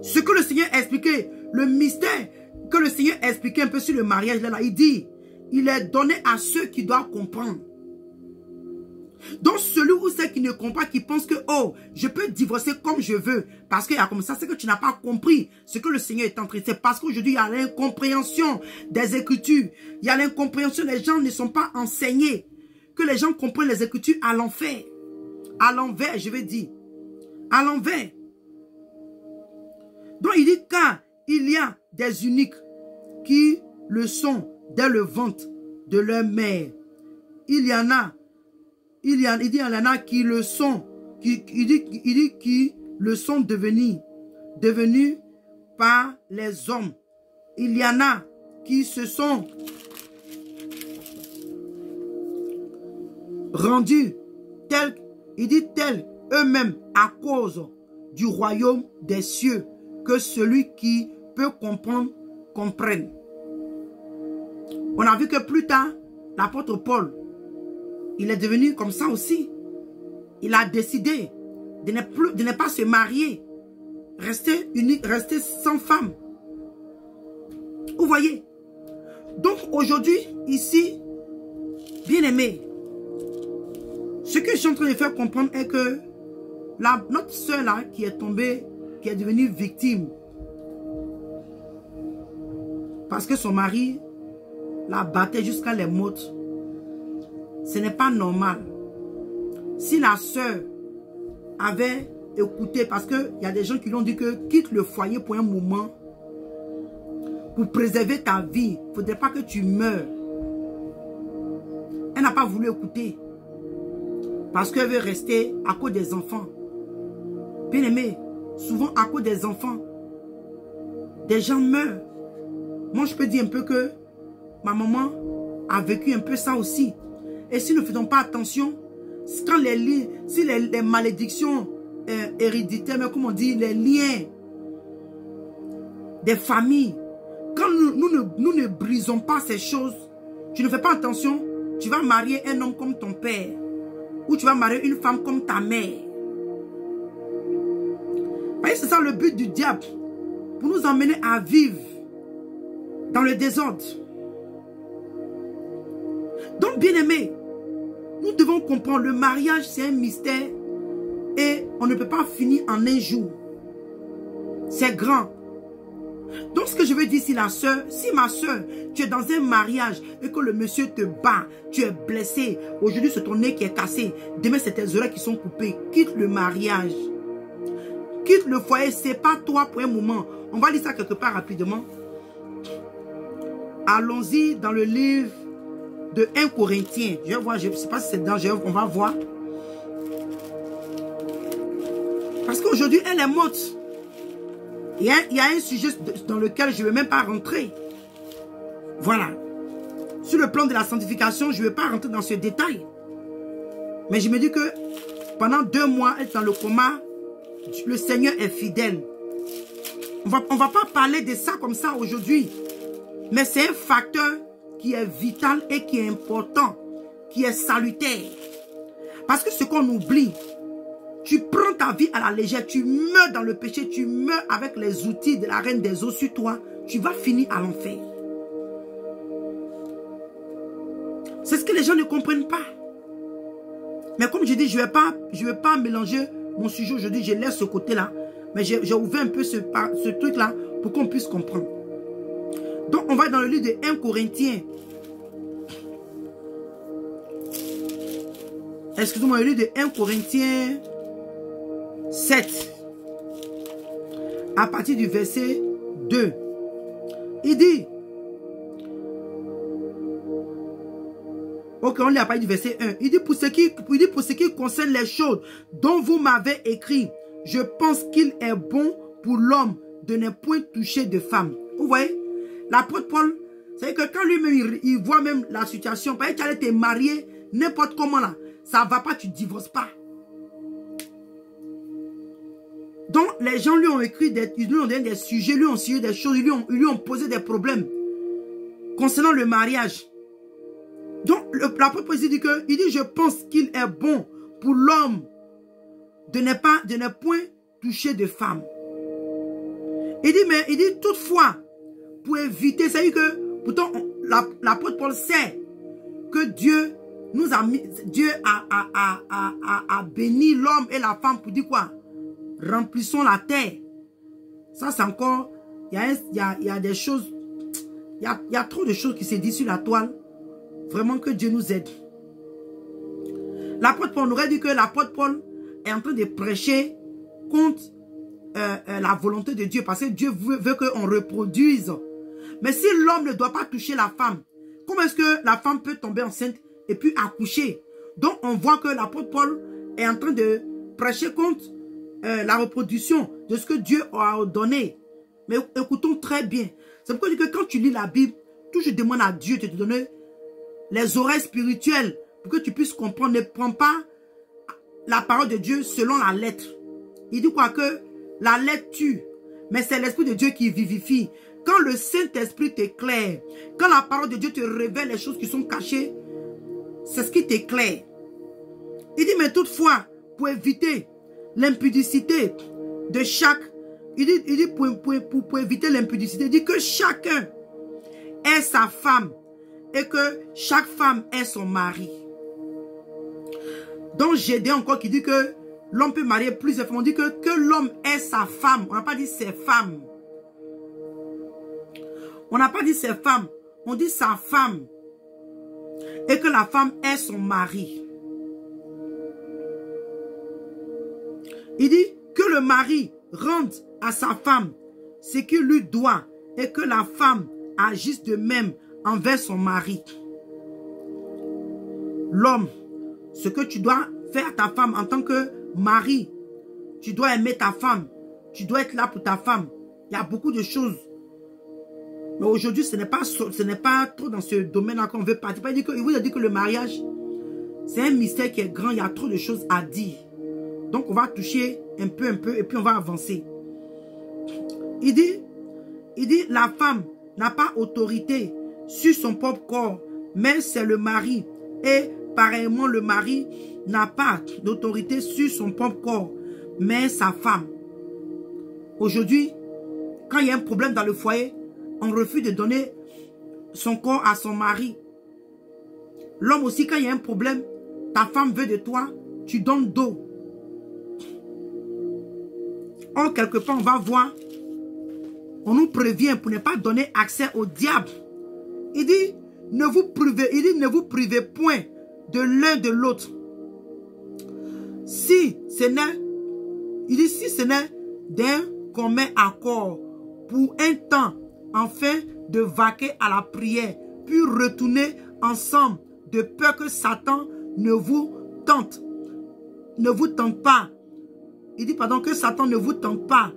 Ce que le Seigneur a expliqué, le mystère que le Seigneur a expliqué un peu sur le mariage, là, il dit, il est donné à ceux qui doivent comprendre. Donc celui ou celle qui ne comprend pas, qui pense que, oh, je peux divorcer comme je veux, parce qu'il y a comme ça, c'est que tu n'as pas compris ce que le Seigneur est en train de faire. Parce qu'aujourd'hui, il y a l'incompréhension des Écritures. Il y a l'incompréhension, les gens ne sont pas enseignés. Que les gens comprennent les Écritures à l'enfer. À l'envers, je vais dire. À l'envers. Donc il dit, car il y a des eunuques qui le sont dès le ventre de leur mère. Il y en a qui le sont, il dit qui le sont devenus par les hommes. Il y en a qui se sont rendus tels eux-mêmes à cause du royaume des cieux, que celui qui peut comprendre, comprenne. On a vu que plus tard, l'apôtre Paul, il est devenu comme ça aussi. Il a décidé de ne pas se marier, rester unique, rester sans femme. Vous voyez? Donc aujourd'hui, ici, bien aimé, ce que je suis en train de faire comprendre est que notre soeur là qui est tombée, qui est devenue victime, parce que son mari la battait jusqu'à les mottes, ce n'est pas normal. Si la soeur avait écouté, parce qu'il y a des gens qui lui ont dit que quitte le foyer pour un moment, pour préserver ta vie, il ne faudrait pas que tu meurs. Elle n'a pas voulu écouter, parce qu'elle veut rester à cause des enfants. Bien aimé, souvent à cause des enfants, des gens meurent. Moi, je peux dire un peu que ma maman a vécu un peu ça aussi. Et si nous ne faisons pas attention, quand les malédictions héréditaires, mais comme on dit, les liens des familles, quand nous ne brisons pas ces choses, tu ne fais pas attention, tu vas marier un homme comme ton père, ou tu vas marier une femme comme ta mère. Vous voyez, c'est ça le but du diable, pour nous emmener à vivre dans le désordre. Donc, bien aimé, nous devons comprendre, le mariage, c'est un mystère et on ne peut pas finir en un jour. C'est grand. Donc, ce que je veux dire, si ma soeur, tu es dans un mariage et que le monsieur te bat, tu es blessé, aujourd'hui c'est ton nez qui est cassé, demain c'est tes oreilles qui sont coupées, quitte le mariage. Quitte le foyer, sépare-toi pour un moment. On va lire ça quelque part rapidement. Allons-y dans le livre de 1 Corinthiens. Je vais voir, je ne sais pas si c'est dans, on va voir. Parce qu'aujourd'hui, elle est morte. Il y a un sujet dans lequel je ne vais même pas rentrer. Voilà. Sur le plan de la sanctification, je ne vais pas rentrer dans ce détail. Mais je me dis que pendant 2 mois, elle est dans le coma. Le Seigneur est fidèle. On va pas parler de ça comme ça aujourd'hui. Mais c'est un facteur qui est vital et qui est important, qui est salutaire. Parce que ce qu'on oublie, tu prends ta vie à la légère, tu meurs dans le péché, tu meurs avec les outils de la reine des eaux sur toi, tu vas finir à l'enfer. C'est ce que les gens ne comprennent pas. Mais comme je dis, je vais pas mélanger mon sujet aujourd'hui, je laisse ce côté-là. Mais j'ai ouvert un peu ce truc-là pour qu'on puisse comprendre. Donc, on va dans le livre de 1 Corinthiens. Excusez-moi, le livre de 1 Corinthiens 7. À partir du verset 2. Il dit... Ok, on lit à partir du verset 1. Il dit, pour ce qui concerne les choses dont vous m'avez écrit, je pense qu'il est bon pour l'homme de ne point toucher de femme. Vous voyez, l'apôtre Paul, c'est que quand lui-même, il voit même la situation, par exemple, tu allais te marier, n'importe comment là, ça ne va pas, tu ne divorces pas. Donc, les gens lui ont écrit, ils lui ont donné des sujets, lui ont suivi des choses, ils lui ont posé des problèmes concernant le mariage. Donc, l'apôtre Paul dit que, il dit, je pense qu'il est bon pour l'homme de ne point toucher de femme. Il dit, toutefois, pour éviter, c'est-à-dire que, pourtant, l'apôtre Paul sait que Dieu nous a mis, Dieu a béni l'homme et la femme pour dire quoi? Remplissons la terre. Ça, c'est encore, il y a des choses, il y a trop de choses qui se disent sur la toile. Vraiment que Dieu nous aide. L'apôtre Paul, on aurait dit que l'apôtre Paul est en train de prêcher contre la volonté de Dieu. Parce que Dieu veut qu'on reproduise. Mais si l'homme ne doit pas toucher la femme, comment est-ce que la femme peut tomber enceinte et puis accoucher? Donc on voit que l'apôtre Paul est en train de prêcher contre la reproduction de ce que Dieu a ordonné. Mais écoutons très bien. C'est pourquoi je dis que quand tu lis la Bible, toujours demande à Dieu de te donner les oreilles spirituelles pour que tu puisses comprendre. Ne prends pas la parole de Dieu selon la lettre. Il dit quoi? Que la lettre tue, mais c'est l'Esprit de Dieu qui vivifie. Quand le Saint-Esprit t'éclaire, quand la parole de Dieu te révèle les choses qui sont cachées, c'est ce qui t'éclaire. Il dit, mais toutefois, pour éviter l'impudicité de chaque... Il dit pour éviter l'impudicité, il dit que chacun ait sa femme et que chaque femme ait son mari. Donc Gédéon encore qui dit que l'homme peut marier plusieurs femmes. On dit que l'homme ait sa femme. On n'a pas dit ses femmes. On n'a pas dit ses femmes. On dit sa femme. Et que la femme ait son mari. Il dit que le mari rende à sa femme ce qu'il lui doit et que la femme agisse de même envers son mari. L'homme, ce que tu dois faire à ta femme en tant que mari, tu dois aimer ta femme, tu dois être là pour ta femme. Il y a beaucoup de choses. Mais aujourd'hui, ce n'est pas trop dans ce domaine-là qu'on veut partir. Il vous a dit que le mariage, c'est un mystère qui est grand. Il y a trop de choses à dire. Donc, on va toucher un peu, et puis on va avancer. Il dit, la femme n'a pas autorité sur son propre corps, mais c'est le mari. Et pareillement, le mari n'a pas d'autorité sur son propre corps, mais sa femme. Aujourd'hui, quand il y a un problème dans le foyer, on refuse de donner son corps à son mari. L'homme aussi, quand il y a un problème, ta femme veut de toi, tu donnes dos. Or, quelque part, on va voir, on nous prévient pour ne pas donner accès au diable. Il dit, ne vous privez point de l'un de l'autre. Si ce n'est d'un commun accord pour un temps, afin de vaquer à la prière, puis retourner ensemble, de peur que Satan ne vous tente pas. Il dit, pardon, que Satan ne vous tente pas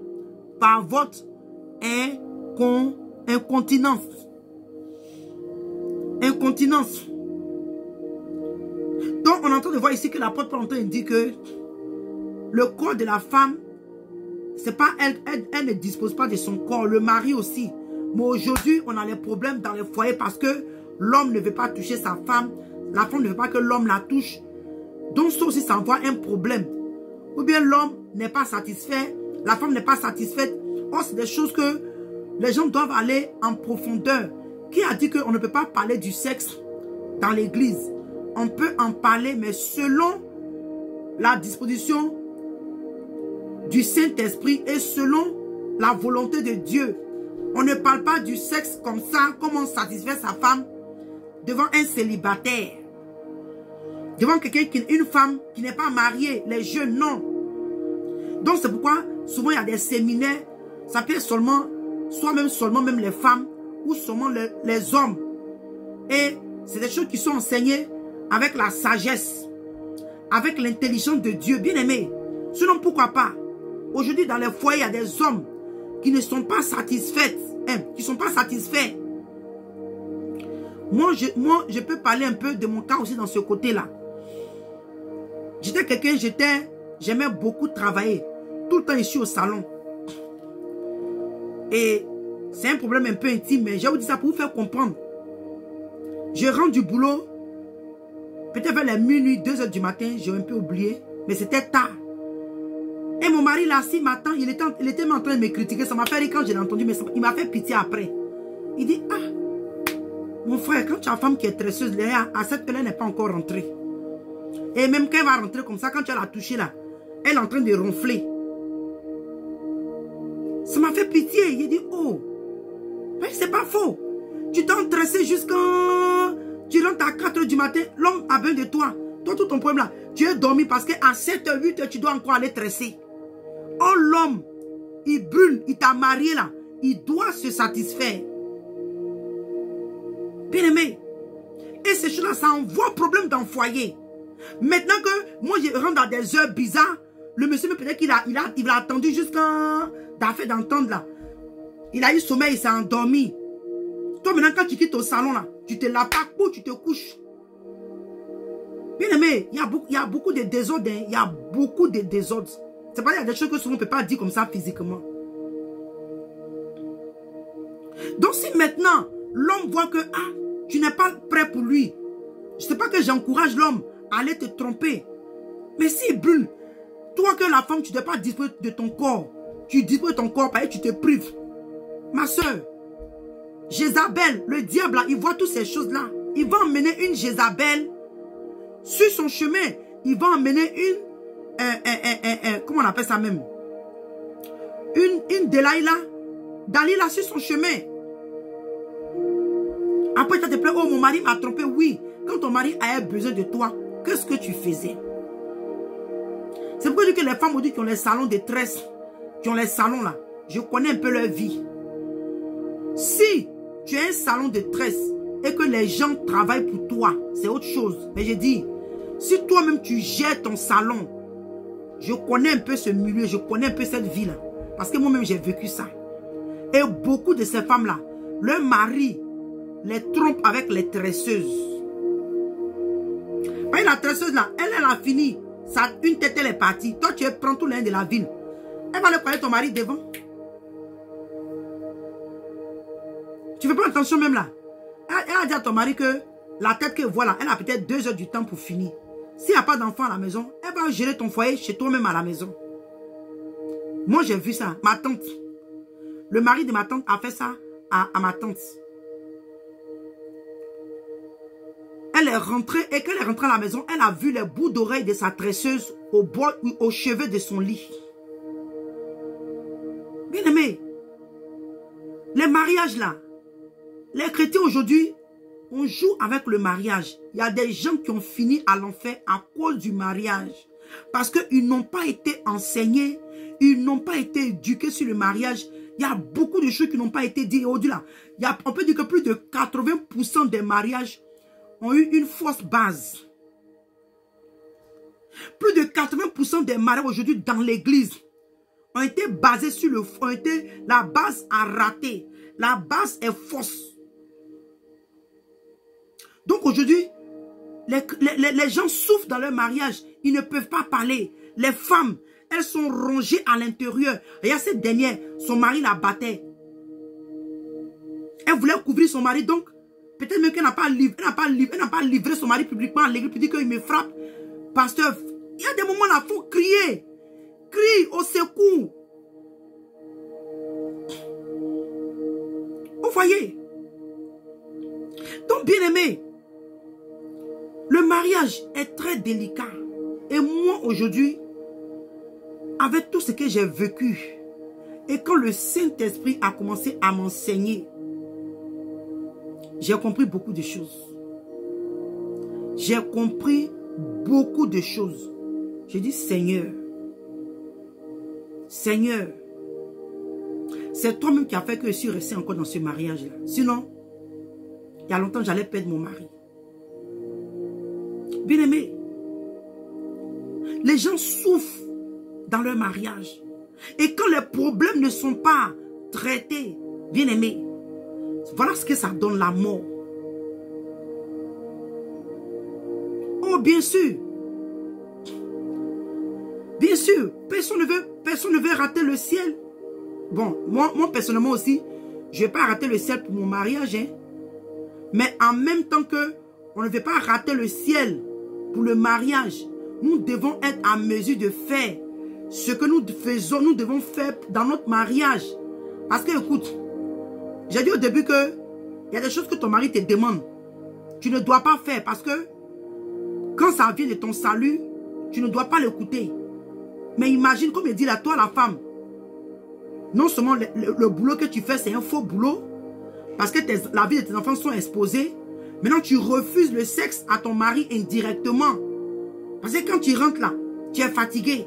par votre incontinence. Incontinence. Donc, on est en train de voir ici que l'apôtre Paul dit que le corps de la femme, c'est pas elle ne dispose pas de son corps, le mari aussi. Mais aujourd'hui, on a des problèmes dans les foyers parce que l'homme ne veut pas toucher sa femme, la femme ne veut pas que l'homme la touche. Donc, ça aussi, ça envoie un problème. Ou bien l'homme n'est pas satisfait, la femme n'est pas satisfaite. Or, c'est des choses que les gens doivent aller en profondeur. Qui a dit qu'on ne peut pas parler du sexe dans l'église? On peut en parler, mais selon la disposition du Saint-Esprit et selon la volonté de Dieu. On ne parle pas du sexe comme ça, comment on satisfait sa femme devant un célibataire. Devant quelqu'un, une femme qui n'est pas mariée, les jeunes, non. Donc c'est pourquoi souvent il y a des séminaires, ça peut être seulement, seulement même les femmes ou seulement les hommes. Et c'est des choses qui sont enseignées avec la sagesse, avec l'intelligence de Dieu, bien aimé. Sinon pourquoi pas? Aujourd'hui dans les foyers, il y a des hommes qui ne sont pas satisfaits, qui ne sont pas satisfaits. Moi, je peux parler un peu de mon cas aussi dans ce côté-là. J'étais quelqu'un, j'aimais beaucoup travailler. Tout le temps ici au salon. Et c'est un problème un peu intime, mais je vous dis ça pour vous faire comprendre. Je rentre du boulot, peut-être vers les minuit, 2 heures du matin, j'ai un peu oublié, mais c'était tard. Et mon mari là, si m'attend, il était en train de me critiquer, ça m'a fait rire quand je l'ai entendu, mais il m'a fait pitié après. Il dit, ah, mon frère, quand tu as une femme qui est tresseuse, à cette heure, elle n'est pas encore rentrée. Et même quand elle va rentrer comme ça, quand tu l'as touchée là, elle est en train de ronfler. Ça m'a fait pitié. Il dit, oh, mais c'est pas faux. Tu t'es tressé jusqu'à... Tu rentres à 4 h du matin, l'homme a besoin de toi. Toi, tout ton problème là, tu es dormi parce qu'à 7 h, 8 h, tu dois encore aller tresser. Oh, l'homme, il brûle, il t'a marié là. Il doit se satisfaire. Bien aimé. Et ces choses-là, ça envoie problème dans le foyer. Maintenant que moi, je rentre dans des heures bizarres, le monsieur, peut-être qu'il a attendu jusqu'à... d'affaire d'entendre là. Il a eu sommeil, il s'est endormi. Toi, maintenant, quand tu quittes au salon là, tu te laves pas, tu te couches. Bien aimé, il y a beaucoup de désordres. Hein. Il y a beaucoup de désordres. C'est pas, il y a des choses que souvent on ne peut pas dire comme ça physiquement. Donc si maintenant, l'homme voit que, ah, tu n'es pas prêt pour lui. Je ne sais pas que j'encourage l'homme à aller te tromper. Mais s'il brûle, toi que la femme, tu ne dois pas disposer de ton corps. Tu disposes de ton corps, parce que tu te prives. Ma soeur, Jézabel, le diable, là, il voit toutes ces choses-là. Il va emmener une Jézabel sur son chemin. Il va emmener comment on appelle ça même? Une Delilah, Dalila sur son chemin. Après, tu te plains, oh, mon mari m'a trompé. Oui, quand ton mari avait besoin de toi, qu'est-ce que tu faisais? C'est pourquoi je dis que les femmes aujourd'hui qui ont les salons de tresse, qui ont les salons là, je connais un peu leur vie. Si tu as un salon de tresse et que les gens travaillent pour toi, c'est autre chose. Mais je dis, si toi-même tu gères ton salon, je connais un peu ce milieu, je connais un peu cette vie-là. Parce que moi-même j'ai vécu ça. Et beaucoup de ces femmes-là, leur mari les trompe avec les tresseuses. Et la tresseuse là, elle a fini. Une tête, elle est partie. Toi, tu prends tout l'air de la ville. Elle va le croire ton mari devant. Tu ne fais pas attention même là. Elle a dit à ton mari que la tête qu'elle voit là, elle a peut-être 2 heures du temps pour finir. S'il n'y a pas d'enfant à la maison, elle va gérer ton foyer chez toi-même à la maison. Moi, j'ai vu ça. Ma tante. Le mari de ma tante a fait ça à ma tante. Elle est rentrée et quand elle est rentrée à la maison, elle a vu les bouts d'oreilles de sa tresseuse au bois ou au chevet de son lit. Bien aimé, les mariages là, les chrétiens aujourd'hui, on joue avec le mariage. Il y a des gens qui ont fini à l'enfer à cause du mariage. Parce qu'ils n'ont pas été enseignés, ils n'ont pas été éduqués sur le mariage. Il y a beaucoup de choses qui n'ont pas été dites au-delà. On peut dire que plus de 80% des mariages ont eu une fausse base. Plus de 80% des mariages aujourd'hui dans l'église ont été basés sur le faux. La base a raté. La base est fausse. Donc aujourd'hui, les gens souffrent dans leur mariage. Ils ne peuvent pas parler. Les femmes, elles sont rongées à l'intérieur. Il y a cette dernière, son mari la battait. Elle voulait couvrir son mari, donc peut-être même qu'elle n'a pas livré son mari publiquement à l'église pour dire qu'il me frappe. Pasteur, il y a des moments là, il faut crier. Crie au secours. Vous voyez? Donc, bien aimé, le mariage est très délicat. Et moi, aujourd'hui, avec tout ce que j'ai vécu, Et quand le Saint-Esprit a commencé à m'enseigner, j'ai compris beaucoup de choses. J'ai compris beaucoup de choses. J'ai dit, Seigneur, Seigneur, c'est toi-même qui as fait que je suis resté encore dans ce mariage-là. Sinon, il y a longtemps, j'allais perdre mon mari. Bien-aimé, les gens souffrent dans leur mariage. Et quand les problèmes ne sont pas traités, bien-aimé, voilà ce que ça donne, la mort. Oh, bien sûr, personne ne veut rater le ciel. Bon, moi personnellement aussi, je ne vais pas rater le ciel pour mon mariage. Hein. Mais en même temps que on ne veut pas rater le ciel pour le mariage, nous devons être à mesure de faire ce que nous faisons, nous devons faire dans notre mariage. Parce que, écoute, j'ai dit au début que il y a des choses que ton mari te demande. Tu ne dois pas faire parce que quand ça vient de ton salut, tu ne dois pas l'écouter. Mais imagine, comme il dit là, toi la femme, non seulement le boulot que tu fais, c'est un faux boulot, parce que la vie de tes enfants sont exposés. Maintenant, tu refuses le sexe à ton mari indirectement. Parce que quand tu rentres là, tu es fatigué.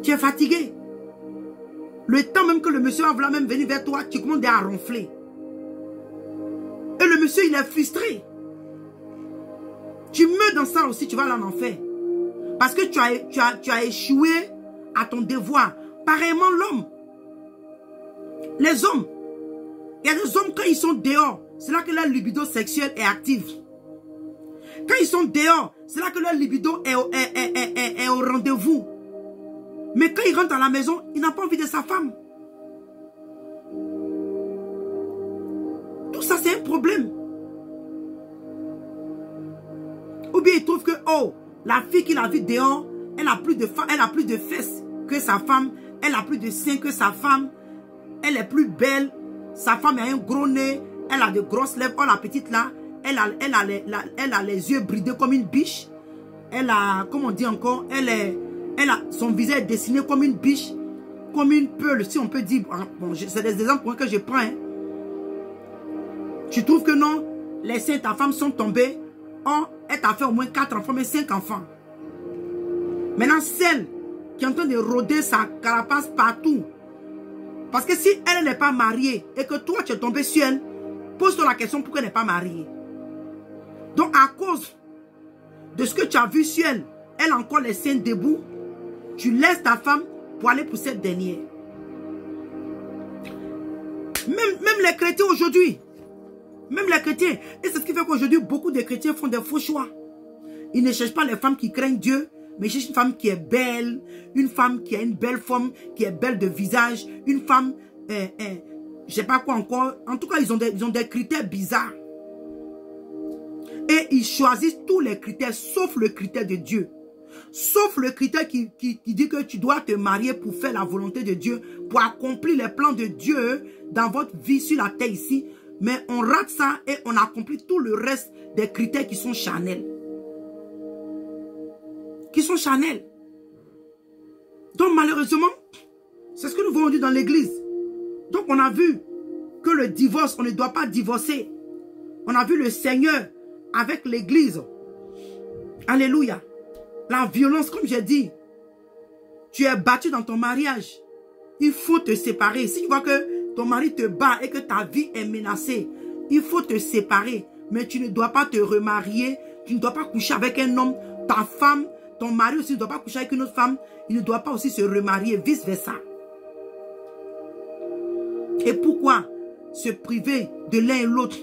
Tu es fatigué. Le temps même que le monsieur va vouloir même venir vers toi, tu commences à ronfler. Et le monsieur, il est frustré. Tu meurs dans ça aussi, tu vas aller en enfer. Parce que tu as échoué à ton devoir. Pareillement, l'homme. Les hommes. Il y a des hommes, quand ils sont dehors, c'est là que leur libido sexuelle est active. Quand ils sont dehors, c'est là que leur libido est au rendez-vous. Mais quand il rentre à la maison, il n'a pas envie de sa femme. Tout ça, c'est un problème. Ou bien il trouve que, oh, la fille qu'il a vue dehors, elle a plus de fesses que sa femme. Elle a plus de seins que sa femme. Elle est plus belle. Sa femme a un gros nez. Elle a de grosses lèvres. Oh, la petite là, elle a les yeux bridés comme une biche. Elle a, comment on dit encore, son visage est dessiné comme une biche. Comme une peule, si on peut dire. Bon, c'est des exemples que je prends. Hein. Tu trouves que non, les seins de ta femme sont tombés. Oh, elle t'a fait au moins 4 enfants, mais 5 enfants. Maintenant, celle qui est en train de rôder sa carapace partout. Parce que si elle n'est pas mariée et que toi tu es tombé sur elle, pose-toi la question pourquoi elle n'est pas mariée. Donc à cause de ce que tu as vu sur elle, elle a encore les seins debout, tu laisses ta femme pour aller pour cette dernière. Même les chrétiens aujourd'hui, même les chrétiens, et c'est ce qui fait qu'aujourd'hui beaucoup de chrétiens font des faux choix. Ils ne cherchent pas les femmes qui craignent Dieu, mais ils cherchent une femme qui est belle, une femme qui a une belle forme, qui est belle de visage, une femme, je sais pas quoi encore. En tout cas, ils ont des critères bizarres. Et ils choisissent tous les critères, sauf le critère de Dieu. Sauf le critère qui dit que tu dois te marier pour faire la volonté de Dieu, pour accomplir les plans de Dieu dans votre vie sur la terre ici. Mais on rate ça et on accomplit tout le reste des critères qui sont charnels. Qui sont charnels. Donc malheureusement, c'est ce que nous voyons dire dans l'église. Donc on a vu que le divorce, on ne doit pas divorcer. On a vu le Seigneur avec l'église. Alléluia. La violence, comme j'ai dit, tu es battu dans ton mariage. Il faut te séparer. Si tu vois que ton mari te bat et que ta vie est menacée, il faut te séparer. Mais tu ne dois pas te remarier. Tu ne dois pas coucher avec un homme. Ta femme, ton mari aussi ne doit pas coucher avec une autre femme. Il ne doit pas aussi se remarier, vice versa. Et pourquoi se priver de l'un et l'autre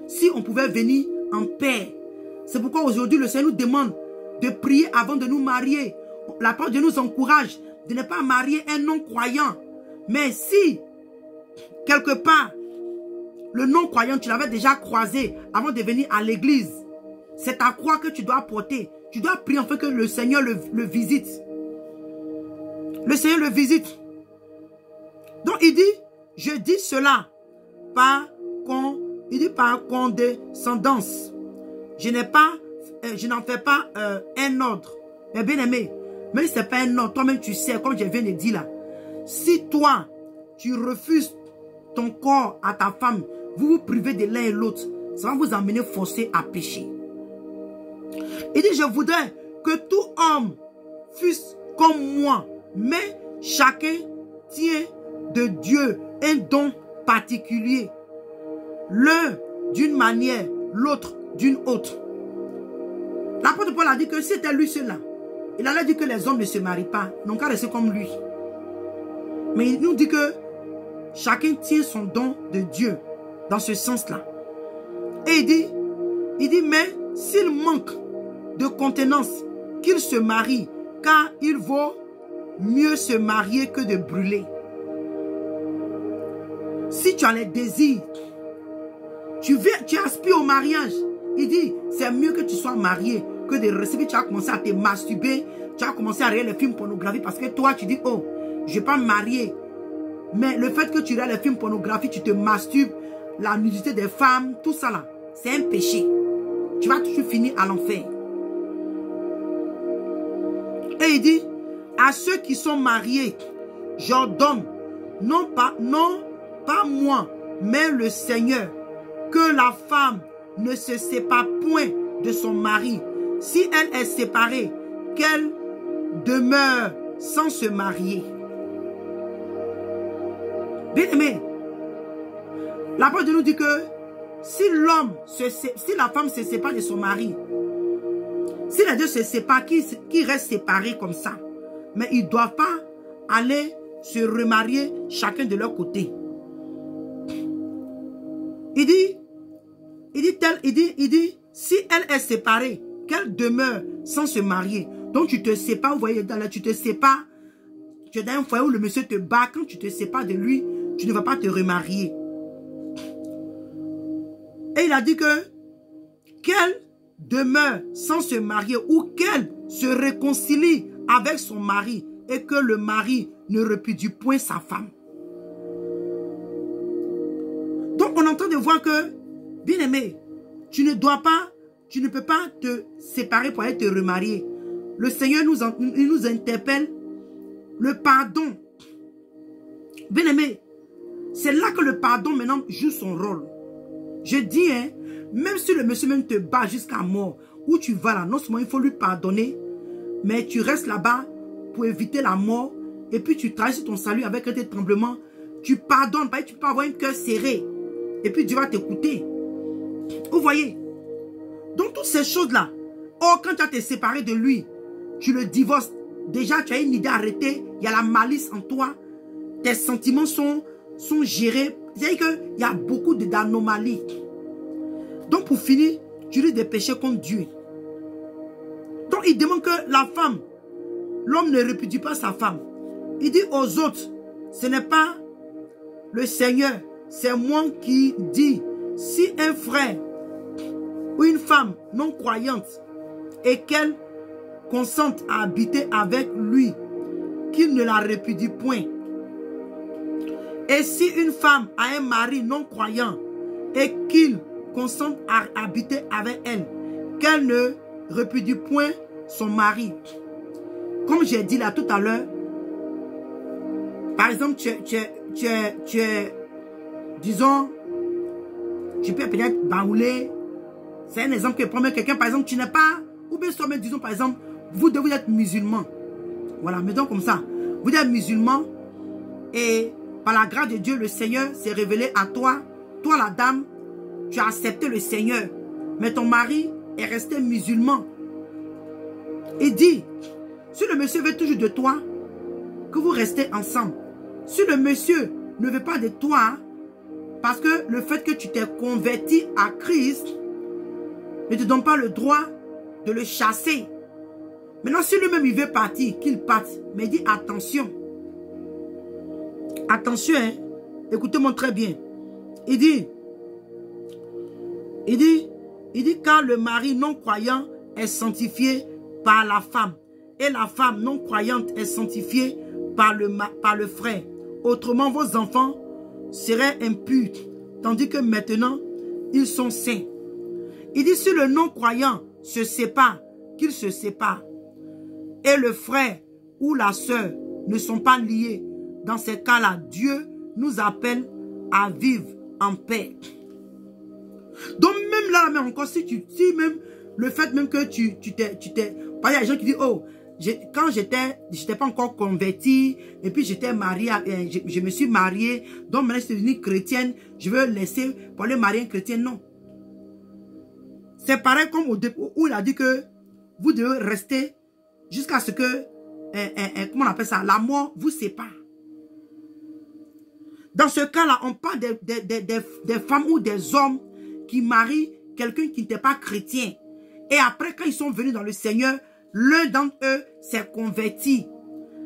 si on pouvait venir en paix? C'est pourquoi aujourd'hui le Seigneur nous demande de prier avant de nous marier. La parole de Dieu nous encourage de ne pas marier un non-croyant. Mais si, quelque part, le non-croyant, tu l'avais déjà croisé avant de venir à l'église, c'est ta croix que tu dois porter. Tu dois prier en fait que le Seigneur le visite. Le Seigneur le visite. Donc il dit, je dis cela par condescendance. Je n'en fais pas un ordre. Mais bien aimé, même si ce n'est pas un ordre, toi-même tu sais, comme je viens de dire là, si toi, tu refuses ton corps à ta femme, vous vous privez de l'un et l'autre, ça va vous amener forcé à pécher. Il dit, je voudrais que tout homme fût comme moi, mais chacun tient de Dieu un don particulier. L'un d'une manière, l'autre d'une autre. L'apôtre Paul a dit que si c'était lui seul là, il allait dire que les hommes ne se marient pas, n'ont qu'à rester comme lui. Mais il nous dit que chacun tient son don de Dieu dans ce sens-là. Et il dit, mais s'il manque de contenance, qu'il se marie, car il vaut mieux se marier que de brûler. Si tu as les désirs, tu aspires au mariage, il dit, c'est mieux que tu sois marié que de rester. Tu vas commencer à te masturber, tu vas commencer à regarder les films pornographiques parce que toi, tu dis, oh, je ne vais pas me marier. Mais le fait que tu regardes les films pornographiques, tu te masturbes, la nudité des femmes, tout ça là, c'est un péché. Tu vas toujours finir à l'enfer. Et il dit, à ceux qui sont mariés, j'ordonne, non pas moi, mais le Seigneur, que la femme ne se sépare point de son mari. Si elle est séparée, qu'elle demeure sans se marier. Bien aimé, l'apôtre nous dit que si la femme se sépare de son mari, si les deux se séparent, qu'ils restent séparés comme ça, mais ils ne doivent pas aller se remarier chacun de leur côté. Il dit, si elle est séparée, qu'elle demeure sans se marier. Donc tu te sépares, vous voyez, tu te sépares, tu es dans un foyer où le monsieur te bat, quand tu te sépares de lui, tu ne vas pas te remarier. Et il a dit que qu'elle demeure sans se marier ou qu'elle se réconcilie avec son mari et que le mari ne répudie point sa femme. Donc on est en train de voir que, bien aimé, tu ne peux pas te séparer pour aller te remarier. Le Seigneur nous interpelle le pardon. Bien aimé, c'est là que le pardon maintenant joue son rôle. Je dis, hein, même si le monsieur même te bat jusqu'à mort, où tu vas là, non seulement il faut lui pardonner, mais tu restes là-bas pour éviter la mort, et puis tu travailles sur ton salut avec un tremblement, tu pardonnes, tu peux avoir un cœur serré, et puis Dieu va t'écouter. Vous voyez? Donc toutes ces choses-là, quand tu as été séparé de lui, tu le divorces, déjà tu as une idée arrêtée, il y a la malice en toi, tes sentiments sont gérés, c'est-à-dire qu'il y a beaucoup d'anomalies. Donc pour finir, tu risques de pécher contre Dieu. Donc il demande que la femme, l'homme ne répudie pas sa femme. Il dit aux autres, ce n'est pas le Seigneur, c'est moi qui dis, si un frère ou une femme non croyante et qu'elle consente à habiter avec lui, qu'il ne la répudie point. Et si une femme a un mari non croyant et qu'il consente à habiter avec elle, qu'elle ne répudie point son mari. Comme j'ai dit là tout à l'heure, par exemple, disons, tu peux peut-être baouler. C'est un exemple que prend quelqu'un, par exemple, tu n'es pas, ou bien soi-même, disons par exemple, vous devez être musulman. Voilà, mettons comme ça. Vous êtes musulman et par la grâce de Dieu, le Seigneur s'est révélé à toi. Toi, la dame, tu as accepté le Seigneur. Mais ton mari est resté musulman. Il dit, si le monsieur veut toujours de toi, que vous restez ensemble. Si le monsieur ne veut pas de toi, parce que le fait que tu t'es converti à Christ ne te donne pas le droit de le chasser. Maintenant, si lui-même il veut partir, qu'il parte. Mais il dit attention. Attention, hein. Écoutez-moi très bien. Il dit, car le mari non croyant est sanctifié par la femme. Et la femme non croyante est sanctifiée par le frère. Autrement, vos enfants seraient impurs, tandis que maintenant, ils sont saints. Il dit, si le non-croyant se sépare, qu'il se sépare, et le frère ou la sœur ne sont pas liés, dans ces cas-là, Dieu nous appelle à vivre en paix. Donc même là, même encore, si même le fait même que tu t'es... Par exemple, il y a des gens qui disent, oh, quand j'étais pas encore converti, et puis j'étais mariée, je me suis mariée, donc maintenant je suis devenue chrétienne, je veux laisser pour aller marier un chrétien. Non. C'est pareil comme au début où il a dit que vous devez rester jusqu'à ce que, comment on appelle ça, la mort vous sépare. Dans ce cas-là, on parle des femmes ou des hommes qui marient quelqu'un qui n'était pas chrétien. Et après, quand ils sont venus dans le Seigneur, l'un d'entre eux s'est converti.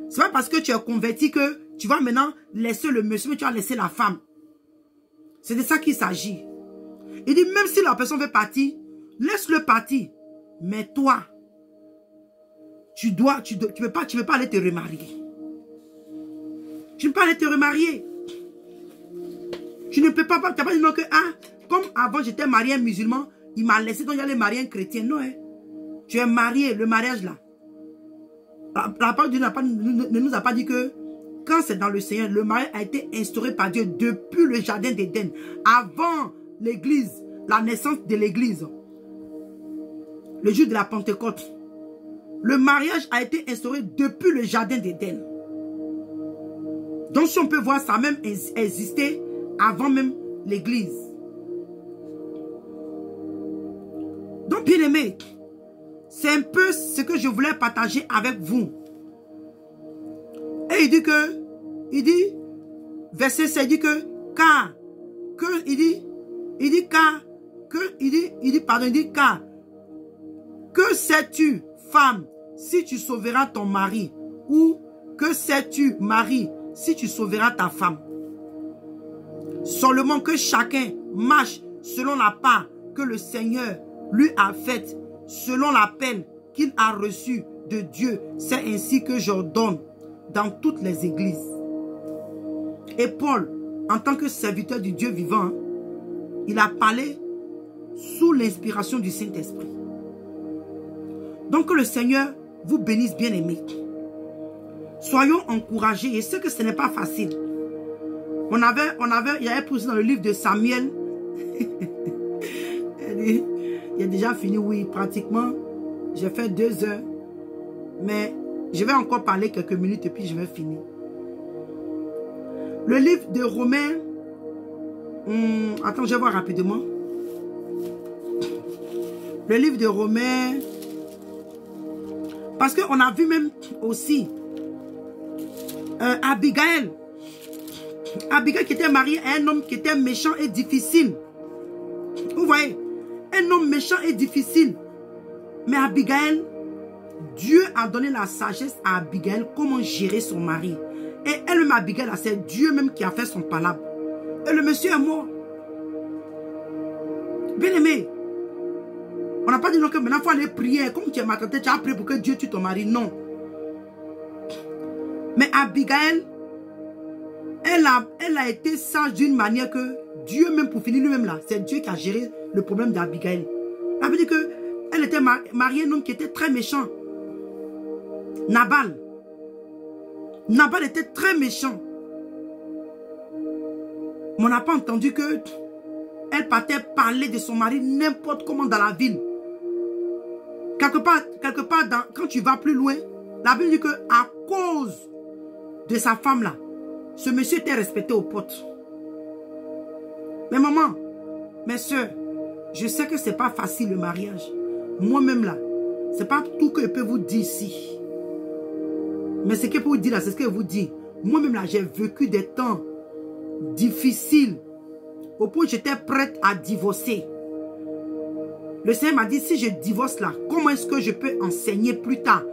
C'est pas parce que tu es converti que tu vas maintenant laisser le monsieur, mais tu vas laisser la femme. C'est de ça qu'il s'agit. Il dit, même si la personne veut partir, laisse-le partir. Mais toi, tu peux pas aller te remarier. Tu ne peux pas aller te remarier. Tu ne peux pas, tu n'as pas dit non que, ah, comme avant j'étais marié à un musulman, il m'a laissé donc j'allais marier un chrétien. Non, hein. Tu es marié, le mariage là. La parole de Dieu ne nous a pas dit que quand c'est dans le Seigneur, le mariage a été instauré par Dieu depuis le jardin d'Éden, avant l'église, la naissance de l'église, le jour de la Pentecôte. Le mariage a été instauré depuis le jardin d'Éden. Donc si on peut voir, ça a même existé avant même l'église. Donc bien aimé, c'est un peu ce que je voulais partager avec vous. Et il dit, verset 7, il dit car, que sais-tu, femme, si tu sauveras ton mari, ou que sais-tu, mari, si tu sauveras ta femme? Seulement que chacun marche selon la part que le Seigneur lui a faite, selon l'appel qu'il a reçu de Dieu. C'est ainsi que j'ordonne dans toutes les églises. Et Paul, en tant que serviteur du Dieu vivant, il a parlé sous l'inspiration du Saint-Esprit. Donc que le Seigneur vous bénisse, bien-aimés. Soyons encouragés. Et je sais que ce n'est pas facile. Il y avait poussé dans le livre de Samuel. Il a déjà fini, oui, pratiquement. J'ai fait 2 heures. Mais je vais encore parler quelques minutes et puis je vais finir. Le livre de Romains. Attends, je vais voir rapidement. Le livre de Romains. Parce qu'on a vu même aussi Abigail. Abigail qui était mariée à un homme qui était méchant et difficile. Vous voyez, un homme méchant et difficile. Mais Abigail, Dieu a donné la sagesse à Abigail comment gérer son mari. Et elle-même, Abigail, c'est Dieu même qui a fait son palabre. Et le monsieur est mort. Bien aimé, on n'a pas dit non que maintenant il faut aller prier. Comme tu es maltraité, tu as prié pour que Dieu tue ton mari. Non. Mais Abigail, elle a été sage d'une manière que Dieu même pour finir lui-même là, c'est Dieu qui a géré le problème d'Abigail. Ça veut dire qu'elle était mariée à un homme qui était très méchant. Nabal. Nabal était très méchant. Mais on n'a pas entendu que elle partait parler de son mari n'importe comment dans la ville. Quelque part quand tu vas plus loin, la Bible dit que à cause de sa femme là, ce monsieur était respecté aux portes. Mais maman, mes soeurs, je sais que c'est pas facile le mariage. Moi-même là, c'est pas tout que je peux vous dire ici. Mais ce que je peux vous dire là, c'est ce que je vous dis. Moi-même là, j'ai vécu des temps difficiles au point où j'étais prête à divorcer. Le Seigneur m'a dit, si je divorce là, comment est-ce que je peux enseigner plus tard?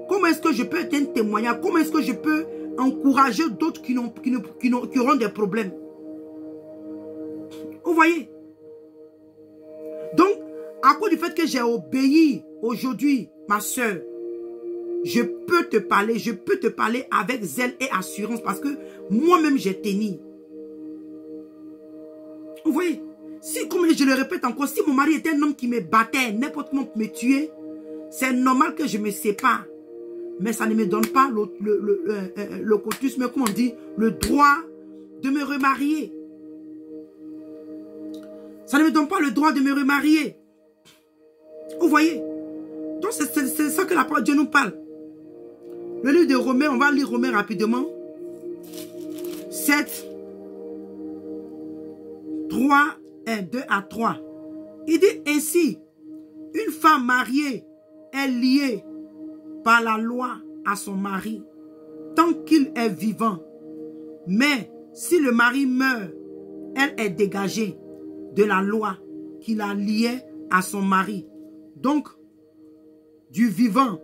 Comment est-ce que je peux être un témoignage? Comment est-ce que je peux encourager d'autres qui auront des problèmes? Vous voyez? Donc, à cause du fait que j'ai obéi aujourd'hui, ma soeur, je peux te parler avec zèle et assurance parce que moi-même j'ai tenu. Vous voyez? Si, comme je le répète encore, si mon mari était un homme qui me battait, n'importe comment me tuer, c'est normal que je me sépare. Mais ça ne me donne pas le cotus, mais comment on dit, le droit de me remarier. Ça ne me donne pas le droit de me remarier. Vous voyez? Donc c'est ça que la parole de Dieu nous parle. Le livre de Romains, on va lire Romains rapidement. 7, 3, 2 à 3. Il dit ainsi, une femme mariée est liée par la loi à son mari tant qu'il est vivant. Mais si le mari meurt, elle est dégagée de la loi qui la liait à son mari. Donc, du vivant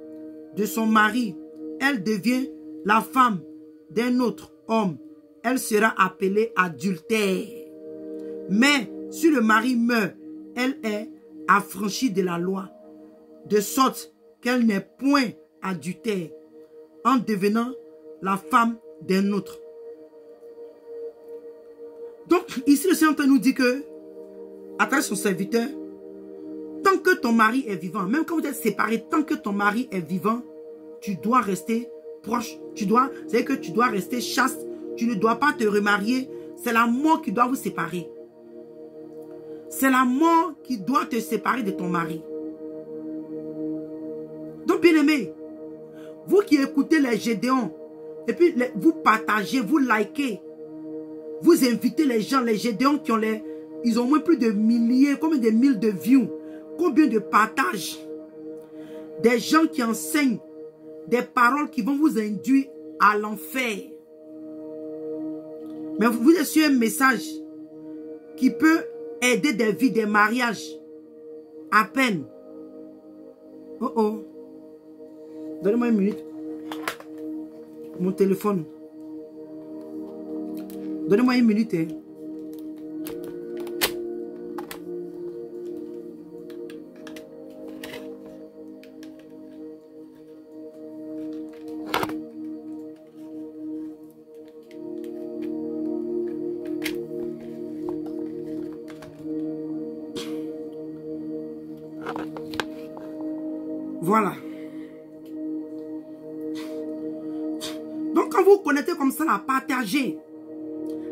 de son mari, elle devient la femme d'un autre homme. Elle sera appelée adultère. Mais si le mari meurt, elle est affranchie de la loi, de sorte qu'elle n'est point adultère en devenant la femme d'un autre. Donc, ici, le Seigneur nous dit que, à travers son serviteur, tant que ton mari est vivant, même quand vous êtes séparés, tant que ton mari est vivant, tu dois rester proche. C'est-à-dire que tu dois rester chaste. Tu ne dois pas te remarier. C'est la mort qui doit vous séparer. C'est la mort qui doit te séparer de ton mari. Donc, bien aimé, vous qui écoutez les Gédéons, et puis vous partagez, vous likez, vous invitez les gens, les Gédéons qui ont ils ont moins plus de milliers, combien de mille de views, combien de partages, des gens qui enseignent des paroles qui vont vous induire à l'enfer. Mais vous êtes sur un message qui peut aider des vies, des mariages, à peine. Oh oh. Donnez-moi une minute. Mon téléphone. Donnez-moi une minute. Hein. Voilà. Donc, quand vous connectez comme ça, là, partagez.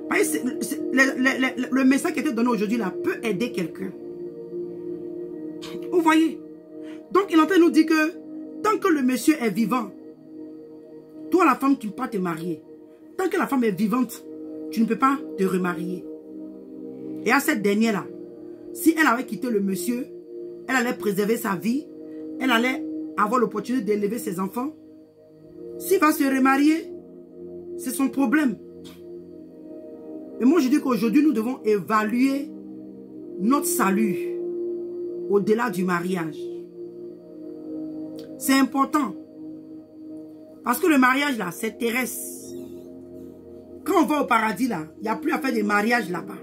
Le message qui a été donné aujourd'hui, là, peut aider quelqu'un. Vous voyez? Donc, il est en train de nous dire que, tant que le monsieur est vivant, toi, la femme, tu ne peux pas te marier. Tant que la femme est vivante, tu ne peux pas te remarier. Et à cette dernière-là, si elle avait quitté le monsieur, elle allait préserver sa vie, elle allait avoir l'opportunité d'élever ses enfants. S'il va se remarier, c'est son problème. Et moi, je dis qu'aujourd'hui, nous devons évaluer notre salut au-delà du mariage. C'est important. Parce que le mariage, là, c'est terrestre. Quand on va au paradis, là, il n'y a plus à faire de mariage là-bas.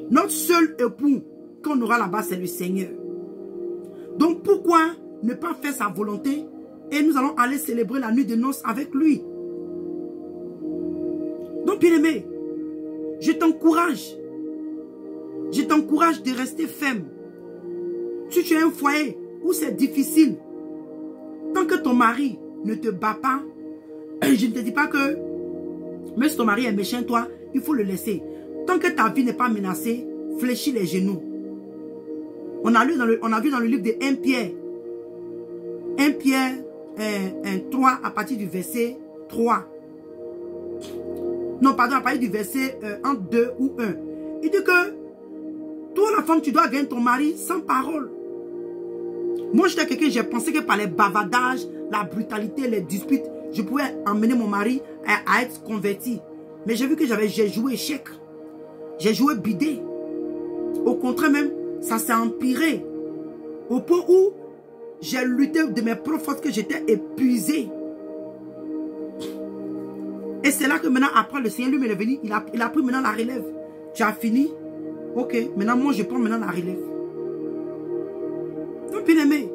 Notre seul époux qu'on aura là-bas, c'est le Seigneur. Donc, pourquoi ne pas faire sa volonté et nous allons aller célébrer la nuit de noces avec lui? Donc, bien aimé, je t'encourage. Je t'encourage de rester ferme. Si tu as un foyer où c'est difficile, tant que ton mari ne te bat pas, je ne te dis pas que, même si ton mari est méchant, toi, il faut le laisser. Tant que ta vie n'est pas menacée, fléchis les genoux. On a vu dans le livre de 1 Pierre. 1 Pierre 3 à partir du verset 3. Non, pardon, à partir du verset 1, 2 ou 1. Il dit que toi, la femme, tu dois gagner ton mari sans parole. Moi, j'étais quelqu'un, j'ai pensé que par les bavardages, la brutalité, les disputes, je pouvais emmener mon mari à être converti. Mais j'ai vu que j'ai joué échec. J'ai joué bidé. Au contraire même, ça s'est empiré. Au point où j'ai lutté de mes propres forces que j'étais épuisé. Et c'est là que maintenant, après, le Seigneur lui est venu, il a pris maintenant la relève. Tu as fini? Ok, maintenant moi je prends maintenant la relève. Donc bien aimé,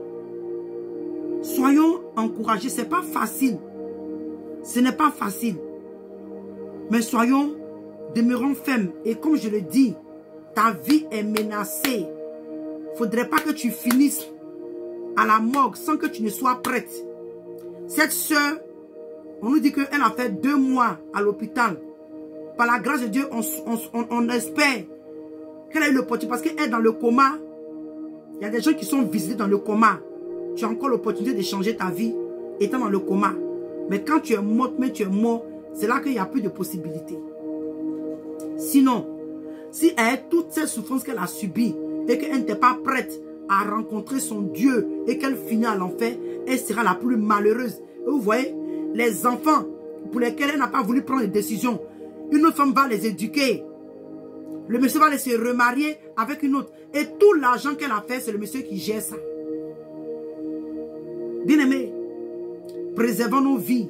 soyons encouragés. Ce n'est pas facile. Ce n'est pas facile. Mais soyons, demeurons fermes. Et comme je le dis, ta vie est menacée. Il ne faudrait pas que tu finisses à la morgue sans que tu ne sois prête. Cette soeur, on nous dit qu'elle a fait 2 mois à l'hôpital. Par la grâce de Dieu, on espère qu'elle a eu l'opportunité. Parce qu'elle est dans le coma. Il y a des gens qui sont visités dans le coma. Tu as encore l'opportunité de changer ta vie étant dans le coma. Mais quand tu es morte, mais tu es mort, c'est là qu'il n'y a plus de possibilités. Sinon, si elle a toutes ces souffrances qu'elle a subies et qu'elle n'était pas prête à rencontrer son Dieu et qu'elle finit à l'enfer, elle sera la plus malheureuse. Et vous voyez, les enfants pour lesquels elle n'a pas voulu prendre des décisions, une autre femme va les éduquer. Le monsieur va se remarier avec une autre. Et tout l'argent qu'elle a fait, c'est le monsieur qui gère ça. Bien-aimés, préservons nos vies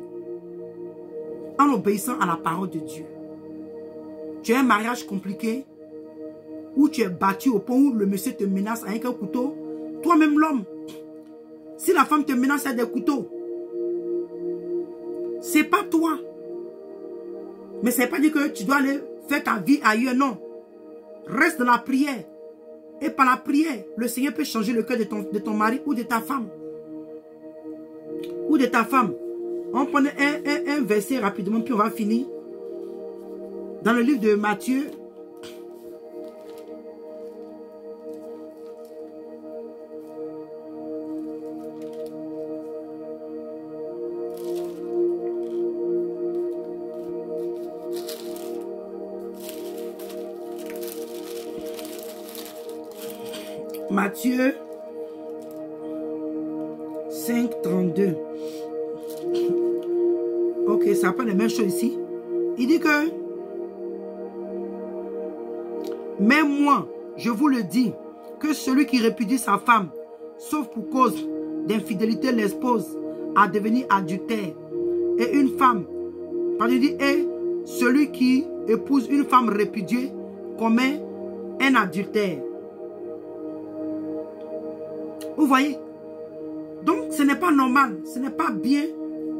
en obéissant à la parole de Dieu. Tu as un mariage compliqué, où tu es battu au point où le monsieur te menace avec un couteau. Toi-même l'homme, si la femme te menace avec des couteaux, c'est pas toi. Mais ça ne veut pas dire que tu dois aller faire ta vie ailleurs, non. Reste dans la prière. Et par la prière, le Seigneur peut changer le cœur de ton mari ou de ta femme. Ou de ta femme. On prend un verset rapidement, puis on va finir. Dans le livre de Matthieu. Matthieu 5, 32. Ok, ça n'a pas les mêmes choses ici. Il dit que, mais moi, je vous le dis, que celui qui répudie sa femme, sauf pour cause d'infidélité, l'expose à devenir adultère. Et une femme, pardon, il dit, et celui qui épouse une femme répudiée commet un adultère. Vous voyez? Donc, ce n'est pas normal, ce n'est pas bien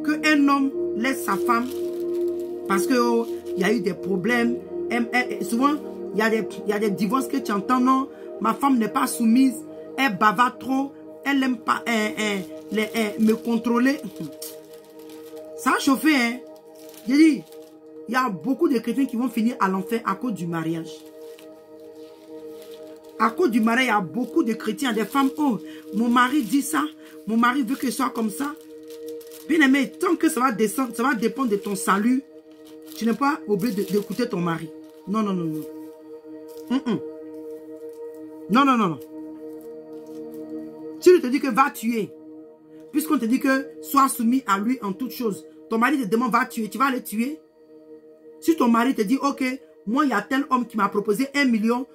qu'un homme laisse sa femme parce qu'il y a eu des problèmes. Souvent, il y a des divorces que tu entends, non, ma femme n'est pas soumise, elle bavarde trop, elle n'aime pas me contrôler. Ça a chauffé, hein. J'ai dit, il y a beaucoup de chrétiens qui vont finir à l'enfer à cause du mariage. À cause du mariage, il y a beaucoup de chrétiens, des femmes, oh, mon mari dit ça, mon mari veut que ce soit comme ça. Bien aimé, tant que ça va descendre, ça va dépendre de ton salut, tu n'es pas obligé d'écouter ton mari. Non, non, non, non. Non, non, non, non. Si je te dis que va tuer, puisqu'on te dit que sois soumis à lui en toutes choses, ton mari te demande va tuer, tu vas aller tuer. Si ton mari te dit, ok, moi il y a tel homme qui m'a proposé $1 million,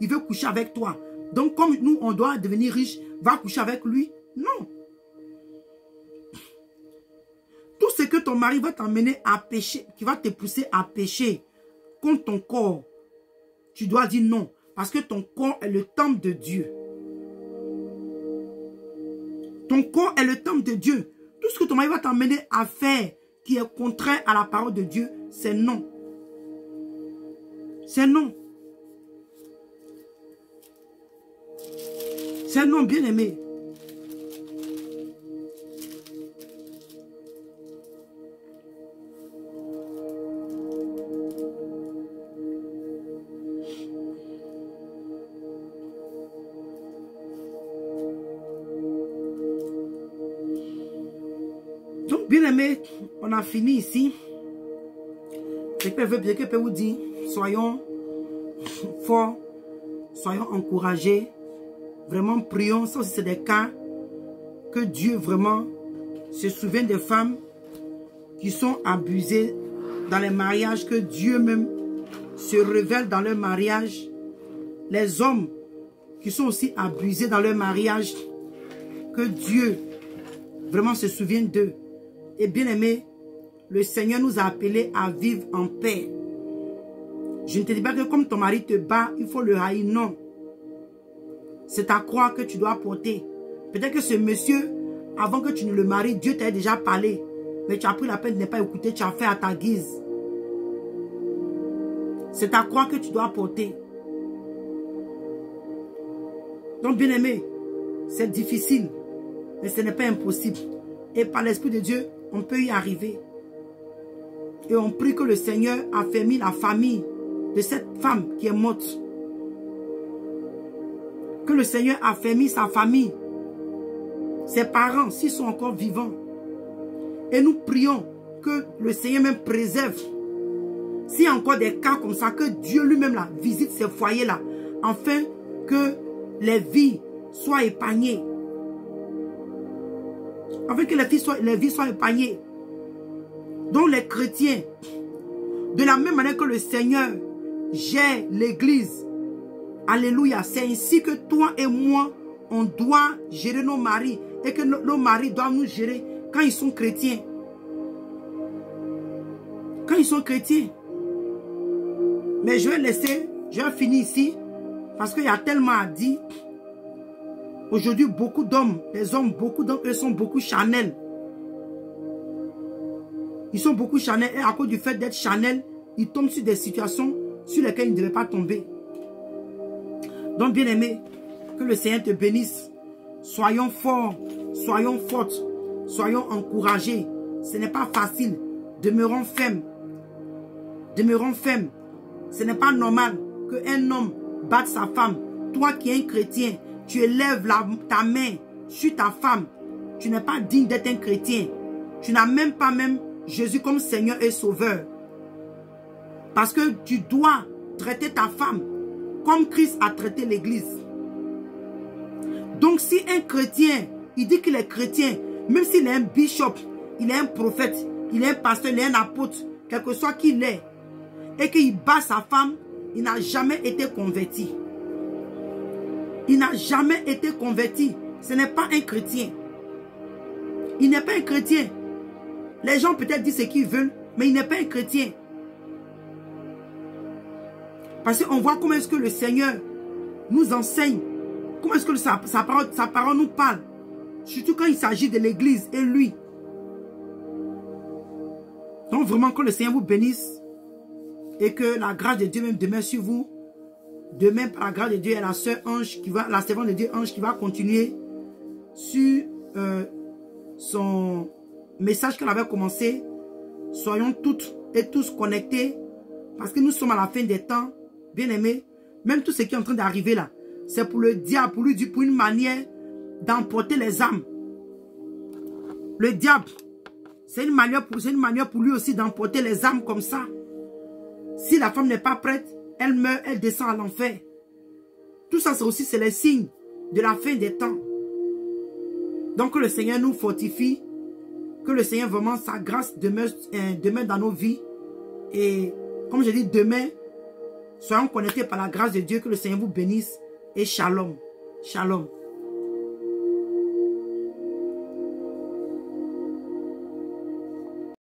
il veut coucher avec toi. Donc comme nous on doit devenir riche, va coucher avec lui. Non. Tout ce que ton mari va t'emmener à pécher, qui va te pousser à pécher contre ton corps, tu dois dire non. Parce que ton corps est le temple de Dieu. Ton corps est le temple de Dieu. Tout ce que ton mari va t'emmener à faire qui est contraire à la parole de Dieu, c'est non. C'est non. C'est non, bien aimé. Donc, bien aimé, on a fini ici. Ce que je peux vous dire, soyons forts, soyons encouragés. Vraiment, prions. Ça aussi, c'est des cas que Dieu vraiment se souvient des femmes qui sont abusées dans les mariages, que Dieu même se révèle dans leur mariage. Les hommes qui sont aussi abusés dans leur mariage, que Dieu vraiment se souvienne d'eux. Et bien aimé, le Seigneur nous a appelés à vivre en paix. Je ne te dis pas que comme ton mari te bat, il faut le haïr, non. C'est ta croix que tu dois porter. Peut-être que ce monsieur, avant que tu ne le maries, Dieu t'a déjà parlé. Mais tu as pris la peine de ne pas écouter, tu as fait à ta guise. C'est ta croix que tu dois porter. Donc bien aimé, c'est difficile, mais ce n'est pas impossible. Et par l'Esprit de Dieu, on peut y arriver. Et on prie que le Seigneur affermisse la famille de cette femme qui est morte. Que le Seigneur affermisse sa famille, ses parents, s'ils sont encore vivants. Et nous prions que le Seigneur même préserve. S'il y a encore des cas comme ça, que Dieu lui-même visite ces foyers-là, afin que les vies soient épargnées. Afin que les vies soient épargnées. Donc les chrétiens, de la même manière que le Seigneur gère l'église, alléluia, c'est ainsi que toi et moi, on doit gérer nos maris et que nos maris doivent nous gérer quand ils sont chrétiens. Quand ils sont chrétiens. Mais je vais finir ici parce qu'il y a tellement à dire. Aujourd'hui, beaucoup d'hommes, beaucoup d'hommes, eux sont beaucoup charnels. Ils sont beaucoup charnels et à cause du fait d'être charnels, ils tombent sur des situations sur lesquelles ils ne devaient pas tomber. Donc, bien aimé, que le Seigneur te bénisse. Soyons forts, soyons fortes, soyons encouragés. Ce n'est pas facile. Demeurons fermes. Demeurons fermes. Ce n'est pas normal qu'un homme batte sa femme. Toi qui es un chrétien, tu élèves ta main sur ta femme. Tu n'es pas digne d'être un chrétien. Tu n'as même pas Jésus comme Seigneur et Sauveur. Parce que tu dois traiter ta femme comme Christ a traité l'église. Donc si un chrétien, il dit qu'il est chrétien, même s'il est un bishop, il est un prophète, il est un pasteur, il est un apôtre, quel que soit qu'il est, et qu'il bat sa femme, il n'a jamais été converti. Il n'a jamais été converti. Ce n'est pas un chrétien. Il n'est pas un chrétien. Les gens peut-être disent ce qu'ils veulent, mais il n'est pas un chrétien. Parce qu'on voit comment est-ce que le Seigneur nous enseigne, comment est-ce que sa parole nous parle. Surtout quand il s'agit de l'église et lui. Donc vraiment que le Seigneur vous bénisse. Et que la grâce de Dieu même demeure sur vous. Demain, par la grâce de Dieu, il y a la sœur Ange la servante de Dieu Ange qui va continuer sur son message qu'elle avait commencé. Soyons toutes et tous connectés. Parce que nous sommes à la fin des temps. Bien aimés. Même tout ce qui est en train d'arriver là. C'est pour le diable, pour lui dire, pour une manière d'emporter les âmes. Le diable, c'est une manière pour lui aussi d'emporter les âmes comme ça. Si la femme n'est pas prête, elle meurt, elle descend à l'enfer. Tout ça, c'est les signes de la fin des temps. Donc que le Seigneur nous fortifie. Que le Seigneur vraiment, sa grâce demeure dans nos vies. Et comme je dis, demain, soyons connectés par la grâce de Dieu. Que le Seigneur vous bénisse. Et shalom. Shalom.